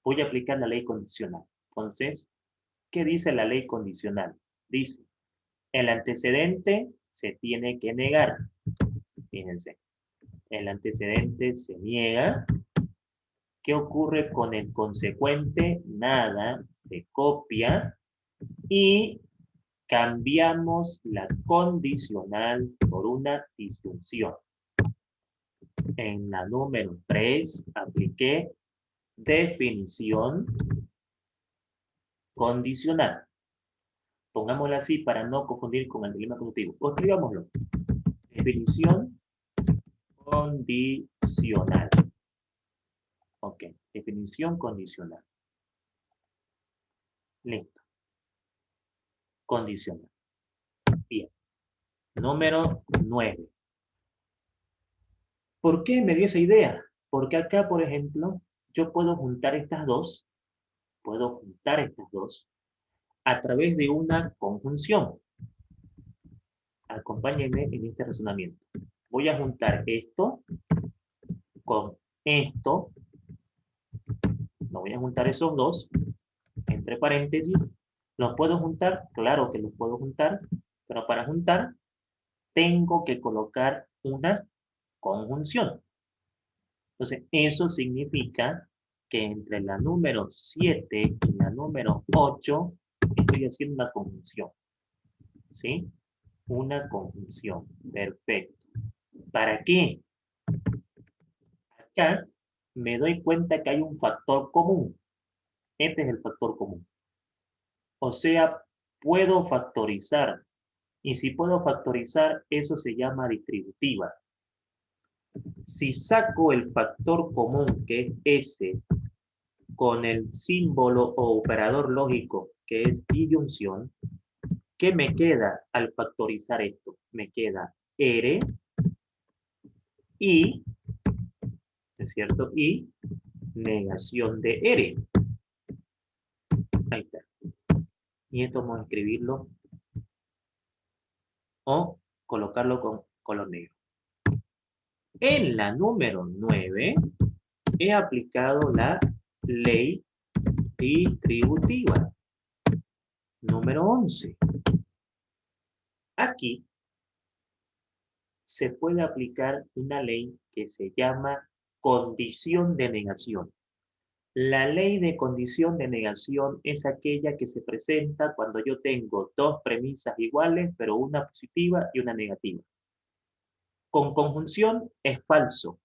voy a aplicar la ley condicional. Entonces, ¿qué dice la ley condicional? Dice, el antecedente se tiene que negar. Fíjense, el antecedente se niega. ¿Qué ocurre con el consecuente? Nada, se copia y cambiamos la condicional por una disyunción. En la número 3 apliqué definición condicional. Pongámosla así para no confundir con el dilema constructivo. O escribámoslo. Definición condicional. Ok, definición condicional. Listo. Condicional. Bien. Número 9. ¿Por qué me dio esa idea? Porque acá, por ejemplo, yo puedo juntar estas dos a través de una conjunción. Acompáñenme en este razonamiento. Voy a juntar esto con esto. No voy a juntar esos dos, entre paréntesis. ¿Los puedo juntar? Claro que los puedo juntar, pero para juntar tengo que colocar una conjunción. Entonces, eso significa que entre la número 7 y la número 8 estoy haciendo una conjunción. ¿Sí? Una conjunción. Perfecto. ¿Para qué? Acá me doy cuenta que hay un factor común. Este es el factor común. O sea, puedo factorizar. Y si puedo factorizar, eso se llama distributiva. Si saco el factor común, que es S, con el símbolo o operador lógico, que es disyunción, ¿qué me queda al factorizar esto? Me queda R y, ¿es cierto? Y negación de R. Ahí está. Y esto vamos a escribirlo o colocarlo con color negro. En la número 9 he aplicado la ley distributiva. Número 11. Aquí se puede aplicar una ley que se llama condición de negación. La ley de condición de negación es aquella que se presenta cuando yo tengo dos premisas iguales, pero una positiva y una negativa. Con conjunción es falso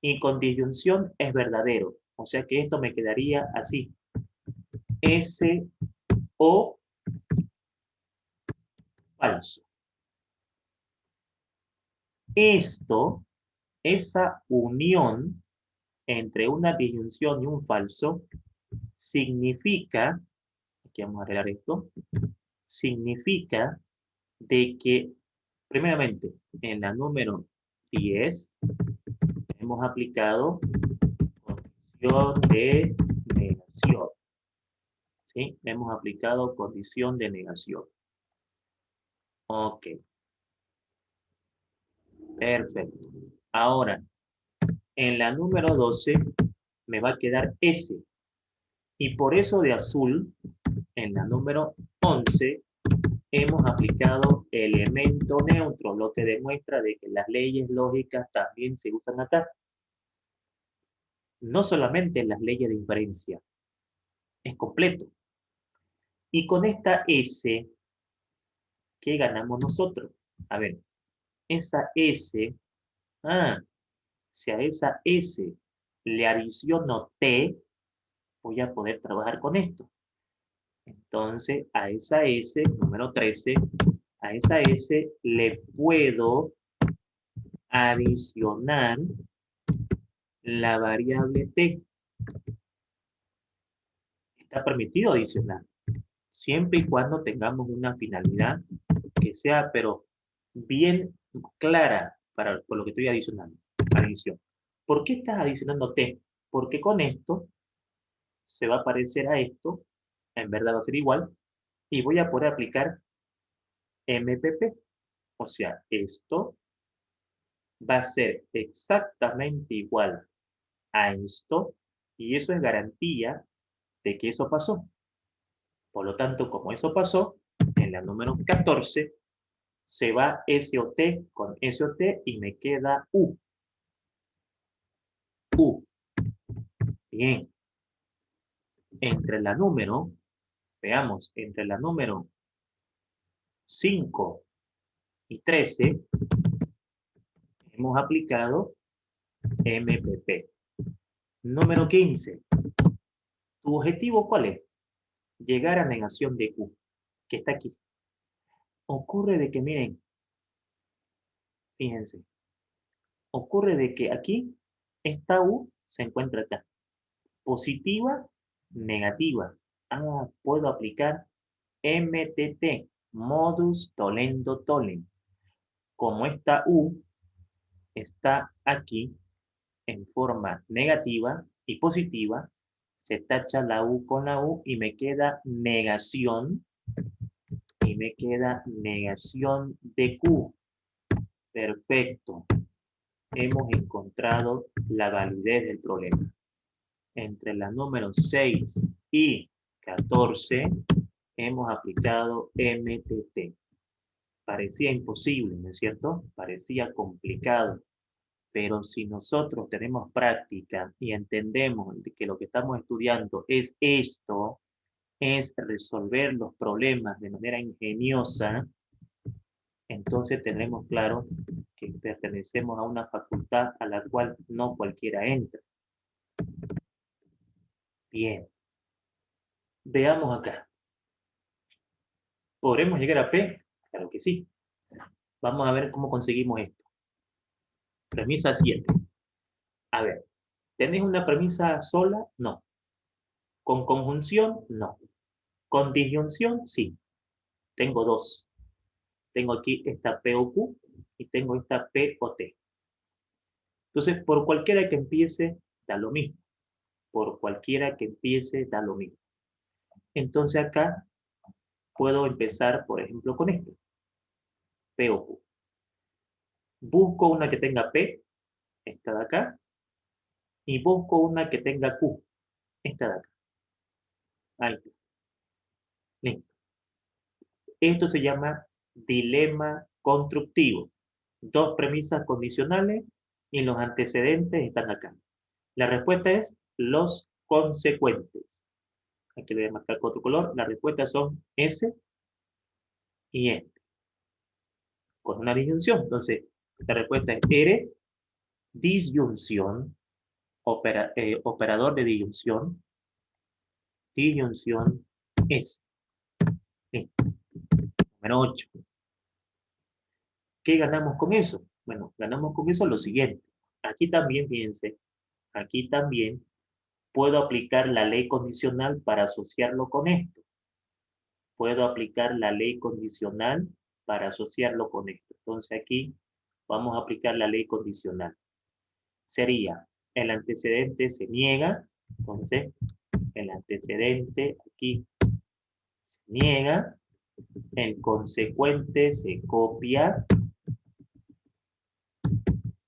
y con disyunción es verdadero. O sea que esto me quedaría así. S o falso. Esto, esa unión entre una disyunción y un falso, significa, aquí vamos a arreglar esto, significa de que, primeramente, en la número 10 hemos aplicado condición de negación. ¿Sí? Hemos aplicado condición de negación. Ok, perfecto. Ahora, en la número 12 me va a quedar S. Y por eso de azul, en la número 11, hemos aplicado elemento neutro, lo que demuestra de que las leyes lógicas también se usan acá. No solamente en las leyes de inferencia, es completo. Y con esta S, ¿qué ganamos nosotros? A ver, esa S, si a esa S le adiciono T, voy a poder trabajar con esto. Entonces, a esa S, número 13, a esa S le puedo adicionar la variable T. Está permitido adicionar, siempre y cuando tengamos una finalidad que sea, pero bien clara por lo que estoy adicionando. Adición. ¿Por qué estás adicionando T? Porque con esto se va a parecer a esto, en verdad va a ser igual, y voy a poder aplicar MPP. O sea, esto va a ser exactamente igual a esto, y eso es garantía de que eso pasó. Por lo tanto, como eso pasó, en la número 14 se va SOT con SOT y me queda U. U. Bien. Entre la número, veamos, entre la número 5 y 13 hemos aplicado MPP. Número 15. ¿Tu objetivo cuál es? Llegar a negación de Q, que está aquí. Ocurre de que, miren, fíjense, ocurre de que aquí esta U se encuentra acá. Positiva, negativa. Puedo aplicar MTT, modus tollendo tollens. Como esta U está aquí en forma negativa y positiva, se tacha la U con la U y me queda negación, de Q. Perfecto. Hemos encontrado la validez del problema. Entre las números 6 y 14 hemos aplicado MTT. Parecía imposible, ¿no es cierto? Parecía complicado. Pero si nosotros tenemos práctica y entendemos que lo que estamos estudiando es esto, es resolver los problemas de manera ingeniosa, entonces tenemos claro que pertenecemos a una facultad a la cual no cualquiera entra. Bien, veamos acá. ¿Podremos llegar a P? Claro que sí. Vamos a ver cómo conseguimos esto. Premisa 7. A ver, ¿tenés una premisa sola? No. ¿Con conjunción? No. Con disyunción, sí. Tengo dos. Tengo aquí esta P o Q y tengo esta P o T. Entonces, por cualquiera que empiece, da lo mismo. Por cualquiera que empiece, da lo mismo. Entonces acá puedo empezar, por ejemplo, con esto. P o Q. Busco una que tenga P, esta de acá, y busco una que tenga Q, esta de acá. Ahí está. Listo. Esto se llama dilema constructivo. Dos premisas condicionales y los antecedentes están acá. La respuesta es los consecuentes. Aquí le voy a marcar con otro color. La respuesta son S y N. Con una disyunción. Entonces, la respuesta es R, disyunción, operador de disyunción, disyunción S. Listo. Número 8. ¿Qué ganamos con eso? Bueno, ganamos con eso lo siguiente. Aquí también, fíjense, aquí también puedo aplicar la ley condicional para asociarlo con esto. Puedo aplicar la ley condicional para asociarlo con esto. Entonces aquí vamos a aplicar la ley condicional. Sería, el antecedente se niega, entonces el antecedente aquí se niega, el consecuente se copia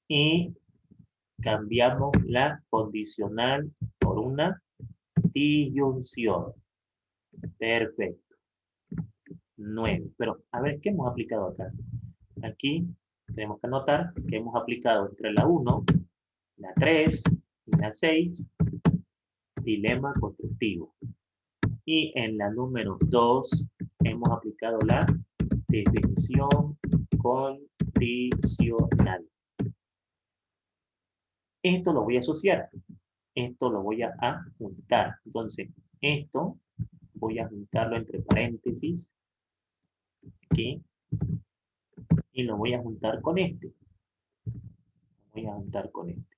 y cambiamos la condicional por una disyunción. Perfecto. 9. Pero, a ver, ¿qué hemos aplicado acá? Aquí tenemos que anotar que hemos aplicado entre la 1, la 3 y la 6, dilema constructivo. Y en la número 2 hemos aplicado la definición condicional. Esto lo voy a asociar. Esto lo voy a juntar. Entonces, esto voy a juntarlo entre paréntesis. Aquí. Y lo voy a juntar con este. Lo voy a juntar con este.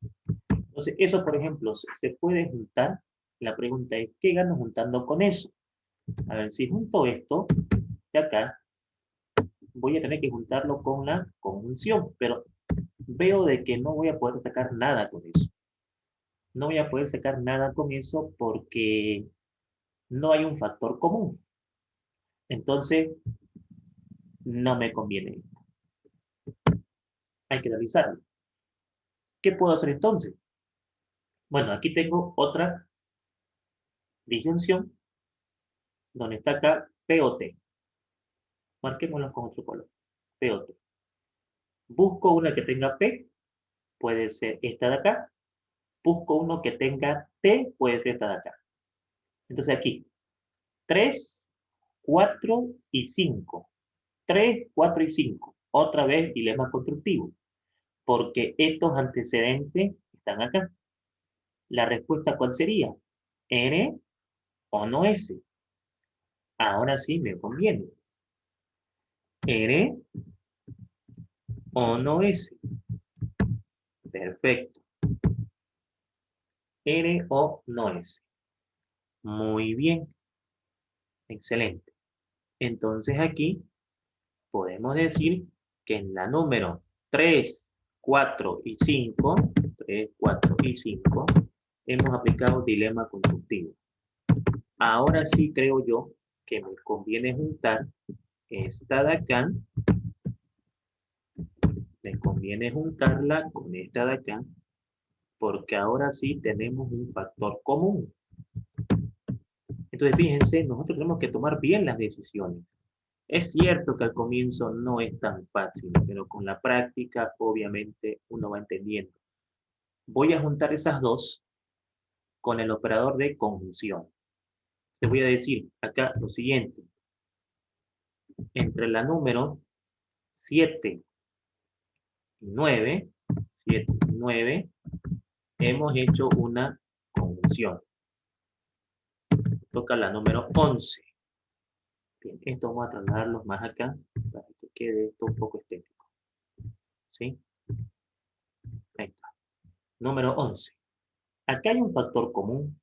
Entonces, eso, por ejemplo, se puede juntar. La pregunta es, ¿qué gano juntando con eso? A ver, si junto esto de acá, voy a tener que juntarlo con la conjunción, pero veo de que no voy a poder sacar nada con eso. No voy a poder sacar nada con eso porque no hay un factor común. Entonces, no me conviene. Hay que realizarlo. ¿Qué puedo hacer entonces? Bueno, aquí tengo otra disyunción donde está acá P o T. Marquémoslo con otro color. P o T. Busco una que tenga P, puede ser esta de acá. Busco uno que tenga T, puede ser esta de acá. Entonces aquí, 3, 4 y 5. 3, 4 y 5. Otra vez dilema constructivo, porque estos antecedentes están acá. La respuesta, ¿cuál sería? ¿N o no S? Ahora sí me conviene. ¿N o no S? Perfecto. ¿N o no S? Muy bien. Excelente. Entonces aquí podemos decir que en la número 3, 4 y 5, 3, 4 y 5, hemos aplicado dilema constructivo. Ahora sí creo yo que me conviene juntar esta de acá, me conviene juntarla con esta de acá, porque ahora sí tenemos un factor común. Entonces fíjense, nosotros tenemos que tomar bien las decisiones. Es cierto que al comienzo no es tan fácil, pero con la práctica obviamente uno va entendiendo. Voy a juntar esas dos con el operador de conjunción. Te voy a decir acá lo siguiente. Entre la número 7 y 9, 7 y 9, hemos hecho una conjunción. Toca la número 11. Bien, esto vamos a trasladarlos más acá para que quede esto un poco estético. ¿Sí? Ahí está. Número 11. Acá hay un factor común,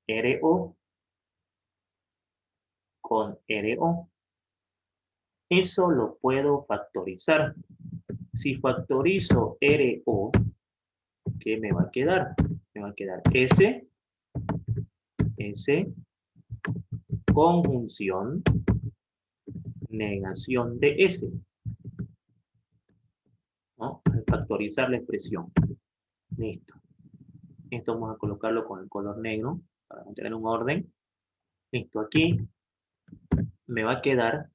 RO. con RO. Eso lo puedo factorizar. Si factorizo RO, ¿qué me va a quedar? Me va a quedar S, conjunción, negación de S, ¿no? Al factorizar la expresión. Listo. Esto vamos a colocarlo con el color negro para mantener un orden. Listo. Aquí me va a quedar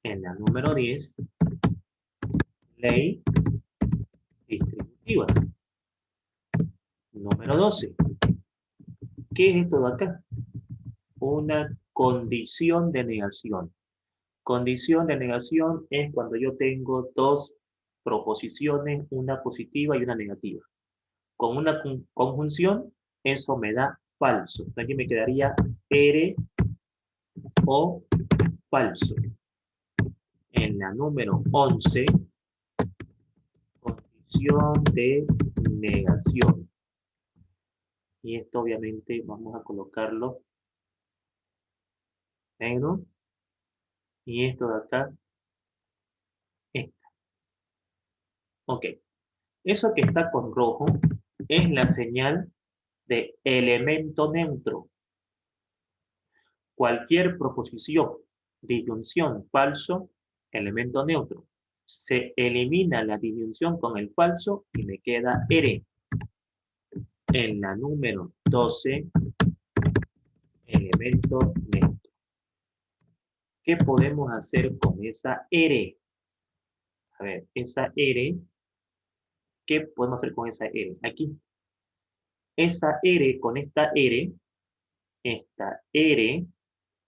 en la número 10, ley distributiva. Número 12. ¿Qué es esto de acá? Una condición de negación. Condición de negación es cuando yo tengo dos proposiciones, una positiva y una negativa. Con una conjunción, eso me da falso. Aquí me quedaría R o falso. En la número 11, condición de negación. Y esto obviamente vamos a colocarlo negro. Y esto de acá, esta. Ok. Eso que está con rojo es la señal de elemento neutro. Cualquier proposición, disyunción, falso, elemento neutro. Se elimina la disyunción con el falso y me queda R. En la número 12, elemento neutro. ¿Qué podemos hacer con esa R? A ver, esa R, ¿qué podemos hacer con esa R? Aquí. Esa R con esta R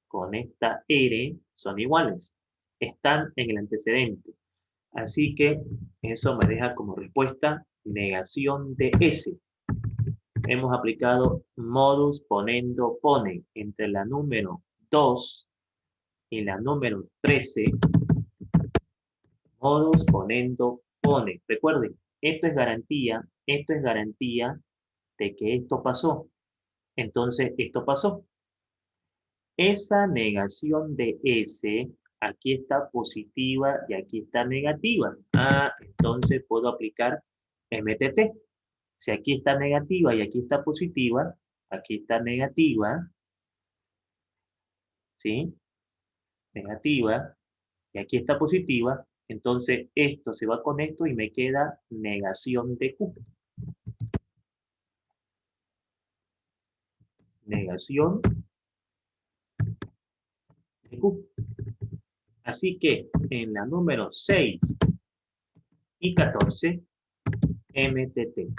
con esta R son iguales. Están en el antecedente. Así que eso me deja como respuesta negación de S. Hemos aplicado modus ponendo pone entre la número 2 y la número 13. Modus ponendo pone. Recuerden, esto es garantía de que esto pasó. Entonces, esto pasó. Esa negación de S, aquí está positiva y aquí está negativa. Entonces puedo aplicar MTT. Si aquí está negativa y aquí está positiva, aquí está negativa, ¿sí? Negativa, y aquí está positiva, entonces esto se va con esto y me queda negación de Q. Negación de Q. Así que en la número 6 y 14, MTT.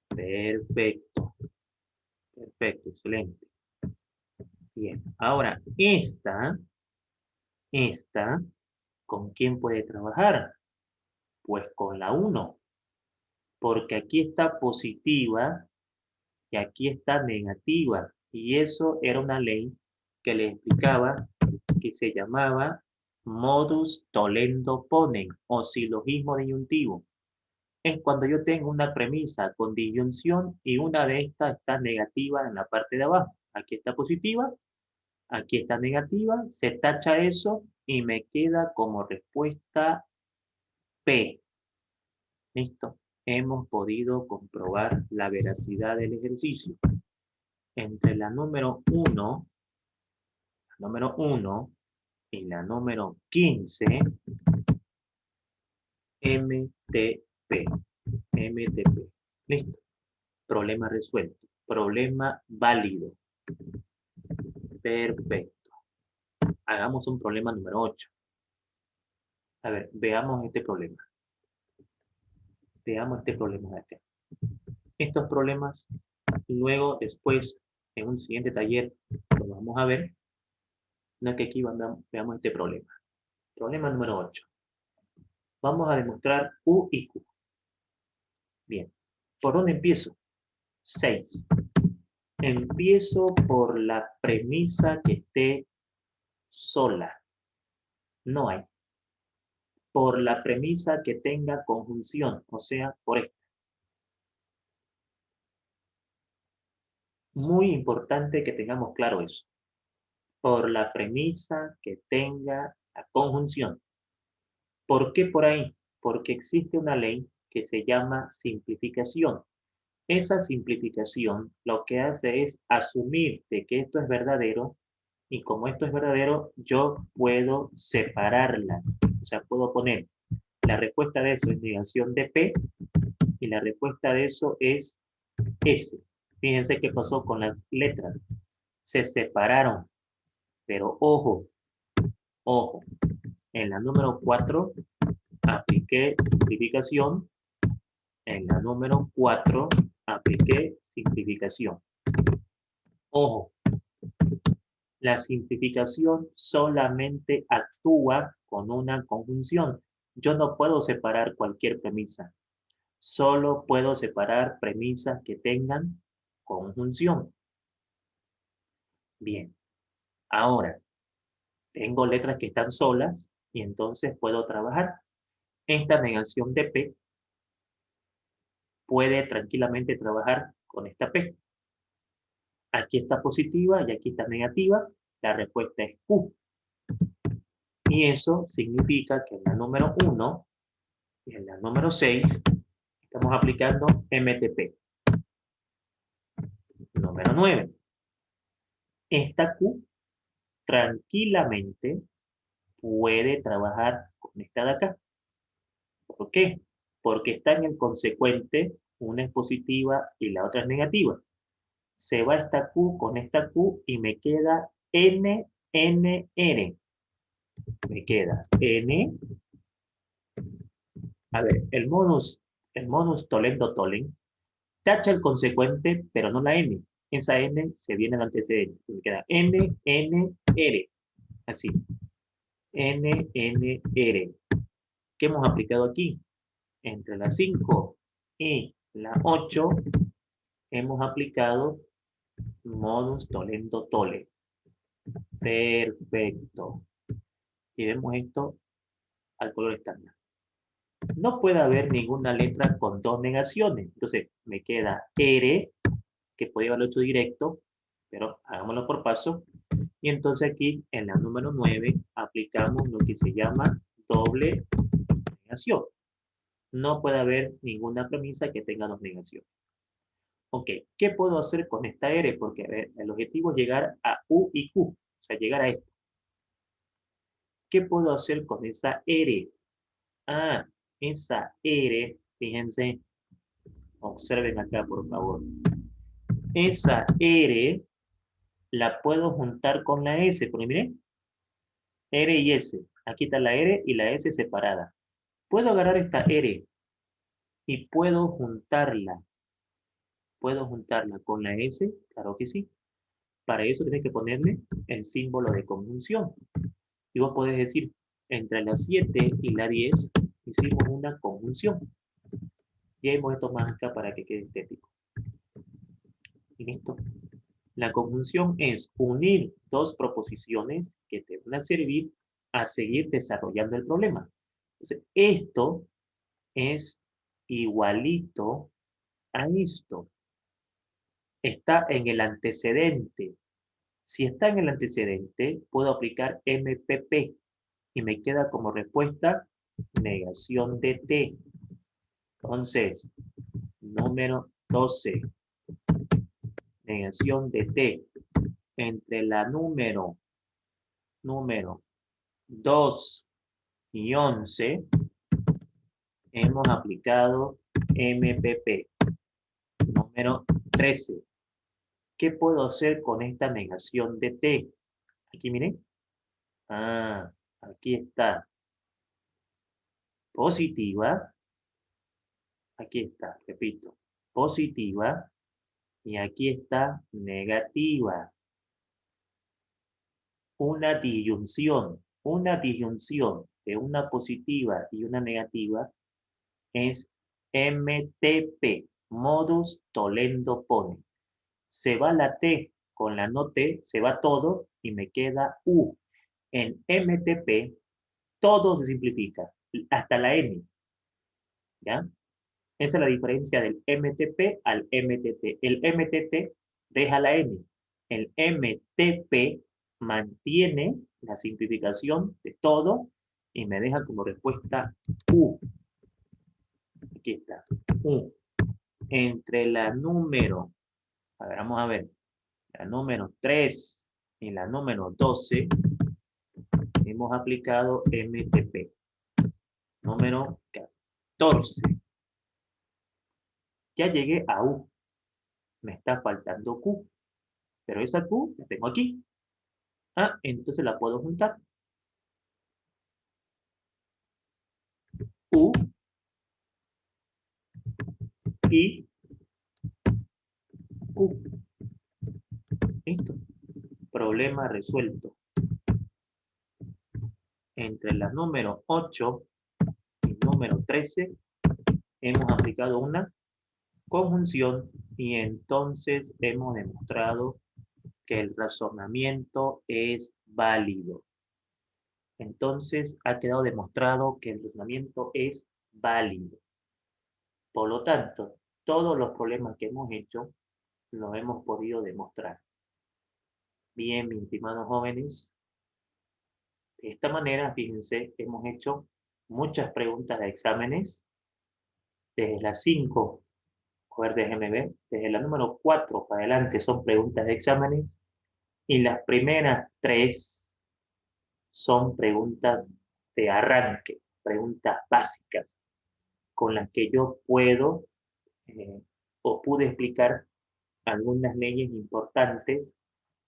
Perfecto. Perfecto, excelente. Bien, ahora esta, ¿con quién puede trabajar? Pues con la 1, porque aquí está positiva y aquí está negativa. Y eso era una ley que le explicaba que se llamaba modus tollendo ponen o silogismo disyuntivo. Es cuando yo tengo una premisa con disyunción y una de estas está negativa en la parte de abajo. Aquí está positiva, aquí está negativa, se tacha eso y me queda como respuesta P. ¿Listo? Hemos podido comprobar la veracidad del ejercicio. Entre la número 1 y la número 15, MTP. MTP. ¿Listo? Problema resuelto. Problema válido. Perfecto. Hagamos un problema número 8. A ver, veamos este problema. Veamos este problema de acá. Estos problemas, luego, después, en un siguiente taller, lo vamos a ver. No es que aquí veamos este problema. Problema número 8. Vamos a demostrar U y Q. Bien. ¿Por dónde empiezo? 6. Empiezo por la premisa que esté sola. No hay. Por la premisa que tenga conjunción, o sea, por esta. Muy importante que tengamos claro eso. por la premisa que tenga la conjunción. ¿Por qué por ahí? Porque existe una ley que se llama simplificación. Esa simplificación lo que hace es asumir de que esto es verdadero y como esto es verdadero, yo puedo separarlas. O sea, puedo poner la respuesta de eso es negación de P y la respuesta de eso es S. Fíjense qué pasó con las letras. Se separaron, pero ojo, ojo. En la número 4 apliqué simplificación. En la número 4 apliqué simplificación. Ojo, la simplificación solamente actúa con una conjunción. Yo no puedo separar cualquier premisa. Solo puedo separar premisas que tengan conjunción. Bien, ahora tengo letras que están solas y entonces puedo trabajar. Esta negación de P puede tranquilamente trabajar con esta P. Aquí está positiva y aquí está negativa. La respuesta es Q. Y eso significa que en la número 1 y en la número 6 estamos aplicando MTP. Número 9. Esta Q tranquilamente puede trabajar con esta de acá. ¿Por qué? Porque está en el consecuente, una es positiva y la otra es negativa. Se va esta Q con esta Q y me queda NNR. Me queda N. A ver, el modus tollendo tollen, tacha el consecuente, pero no la N. Esa N se viene al antecedente. Me queda N, N, R. Así. N, N, R. ¿Qué hemos aplicado aquí? Entre la 5 y la 8 hemos aplicado modus tollendo tolle. Perfecto. Y vemos esto al color estándar. No puede haber ninguna letra con dos negaciones. Entonces, me queda R, que puede haberlo hecho directo, pero hagámoslo por paso. Y entonces aquí, en la número 9, aplicamos lo que se llama doble negación. No puede haber ninguna premisa que tenga dos negaciones. Ok, ¿qué puedo hacer con esta R? Porque a ver, el objetivo es llegar a U y Q, o sea, llegar a esto. ¿Qué puedo hacer con esa R? Ah, esa R, fíjense, observen acá por favor. Esa R la puedo juntar con la S, porque miren, R y S. Aquí está la R y la S separada. Puedo agarrar esta R y puedo juntarla con la S, claro que sí. Para eso tienes que ponerle el símbolo de conjunción. Y vos podés decir, entre la 7 y la 10 hicimos una conjunción. Y hemos esto más acá para que quede estético. Y listo. La conjunción es unir dos proposiciones que te van a servir a seguir desarrollando el problema. Entonces, esto es igualito a esto. Está en el antecedente. Si está en el antecedente, puedo aplicar MPP y me queda como respuesta negación de T. Entonces, número 12, negación de T. Entre la número 2 y 11, hemos aplicado MPP. Número 13. ¿Qué puedo hacer con esta negación de T? Aquí miren. Ah, aquí está positiva. Aquí está, repito, positiva. Y aquí está negativa. Una disyunción de una positiva y una negativa es MTP, modus tollendo pone. Se va la T con la no T, se va todo y me queda U. En MTP todo se simplifica, hasta la N. ¿Ya? Esa es la diferencia del MTP al MTT. El MTT deja la N. El MTP mantiene la simplificación de todo y me deja como respuesta U. Aquí está, U. Entre la número, a ver, vamos a ver, la número 3 y la número 12, hemos aplicado MTP. Número 14. Ya llegué a U. Me está faltando Q. Pero esa Q la tengo aquí. Ah, entonces la puedo juntar. U y Q. Listo. Problema resuelto. Entre la número 8 y número 13 hemos aplicado una conjunción y entonces hemos demostrado que el razonamiento es válido. Entonces ha quedado demostrado que el razonamiento es válido. Por lo tanto, todos los problemas que hemos hecho los hemos podido demostrar. Bien, mis estimados jóvenes, de esta manera, fíjense, hemos hecho muchas preguntas de exámenes, desde las 5, a ver, déjenme ver, desde la número 4 para adelante son preguntas de exámenes, y las primeras 3 son preguntas de arranque, preguntas básicas, con las que yo puedo o pude explicar algunas leyes importantes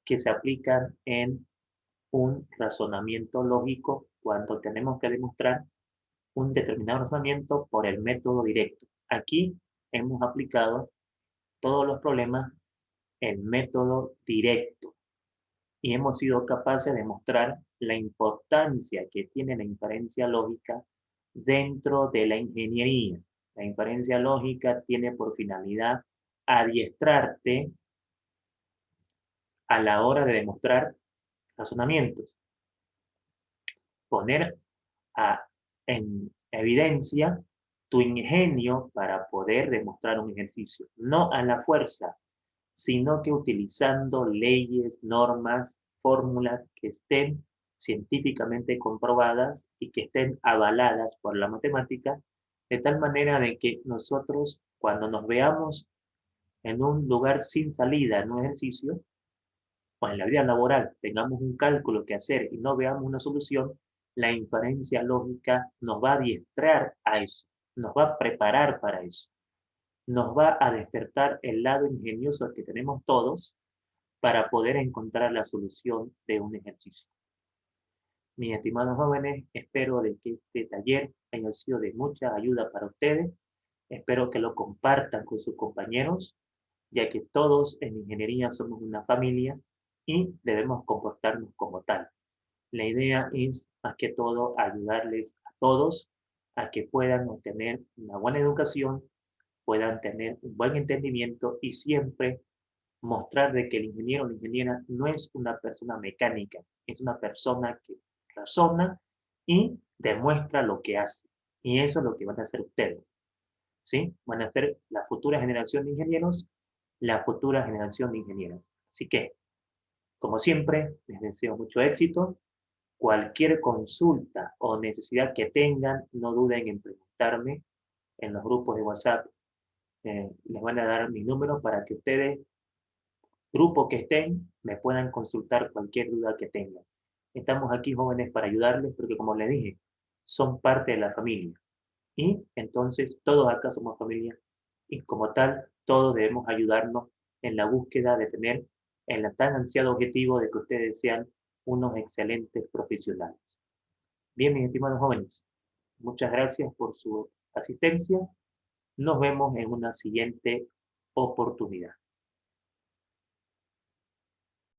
que se aplican en un razonamiento lógico cuando tenemos que demostrar un determinado razonamiento por el método directo. Aquí hemos aplicado todos los problemas el método directo y hemos sido capaces de mostrar la importancia que tiene la inferencia lógica dentro de la ingeniería. La inferencia lógica tiene por finalidad adiestrarte a la hora de demostrar razonamientos, poner en evidencia tu ingenio para poder demostrar un ejercicio, no a la fuerza, sino que utilizando leyes, normas, fórmulas que estén científicamente comprobadas y que estén avaladas por la matemática, de tal manera de que nosotros, cuando nos veamos en un lugar sin salida, en un ejercicio, o en la vida laboral, tengamos un cálculo que hacer y no veamos una solución, la inferencia lógica nos va a adiestrar a eso, nos va a preparar para eso, nos va a despertar el lado ingenioso que tenemos todos para poder encontrar la solución de un ejercicio. Mis estimados jóvenes, espero de que este taller haya sido de mucha ayuda para ustedes. Espero que lo compartan con sus compañeros, ya que todos en ingeniería somos una familia y debemos comportarnos como tal. La idea es, más que todo, ayudarles a todos a que puedan obtener una buena educación, puedan tener un buen entendimiento y siempre mostrar de que el ingeniero o la ingeniera no es una persona mecánica, es una persona que razona y demuestra lo que hace. Y eso es lo que van a hacer ustedes, ¿sí? Van a ser la futura generación de ingenieros, la futura generación de ingenieras. Así que, como siempre, les deseo mucho éxito. Cualquier consulta o necesidad que tengan, no duden en preguntarme en los grupos de WhatsApp. Les van a dar mi número para que ustedes, grupo que estén, me puedan consultar cualquier duda que tengan. Estamos aquí, jóvenes, para ayudarles, porque como les dije, son parte de la familia. Y entonces todos acá somos familia y como tal, todos debemos ayudarnos en la búsqueda de tener el tan ansiado objetivo de que ustedes sean unos excelentes profesionales. Bien, mis estimados jóvenes, muchas gracias por su asistencia. Nos vemos en una siguiente oportunidad.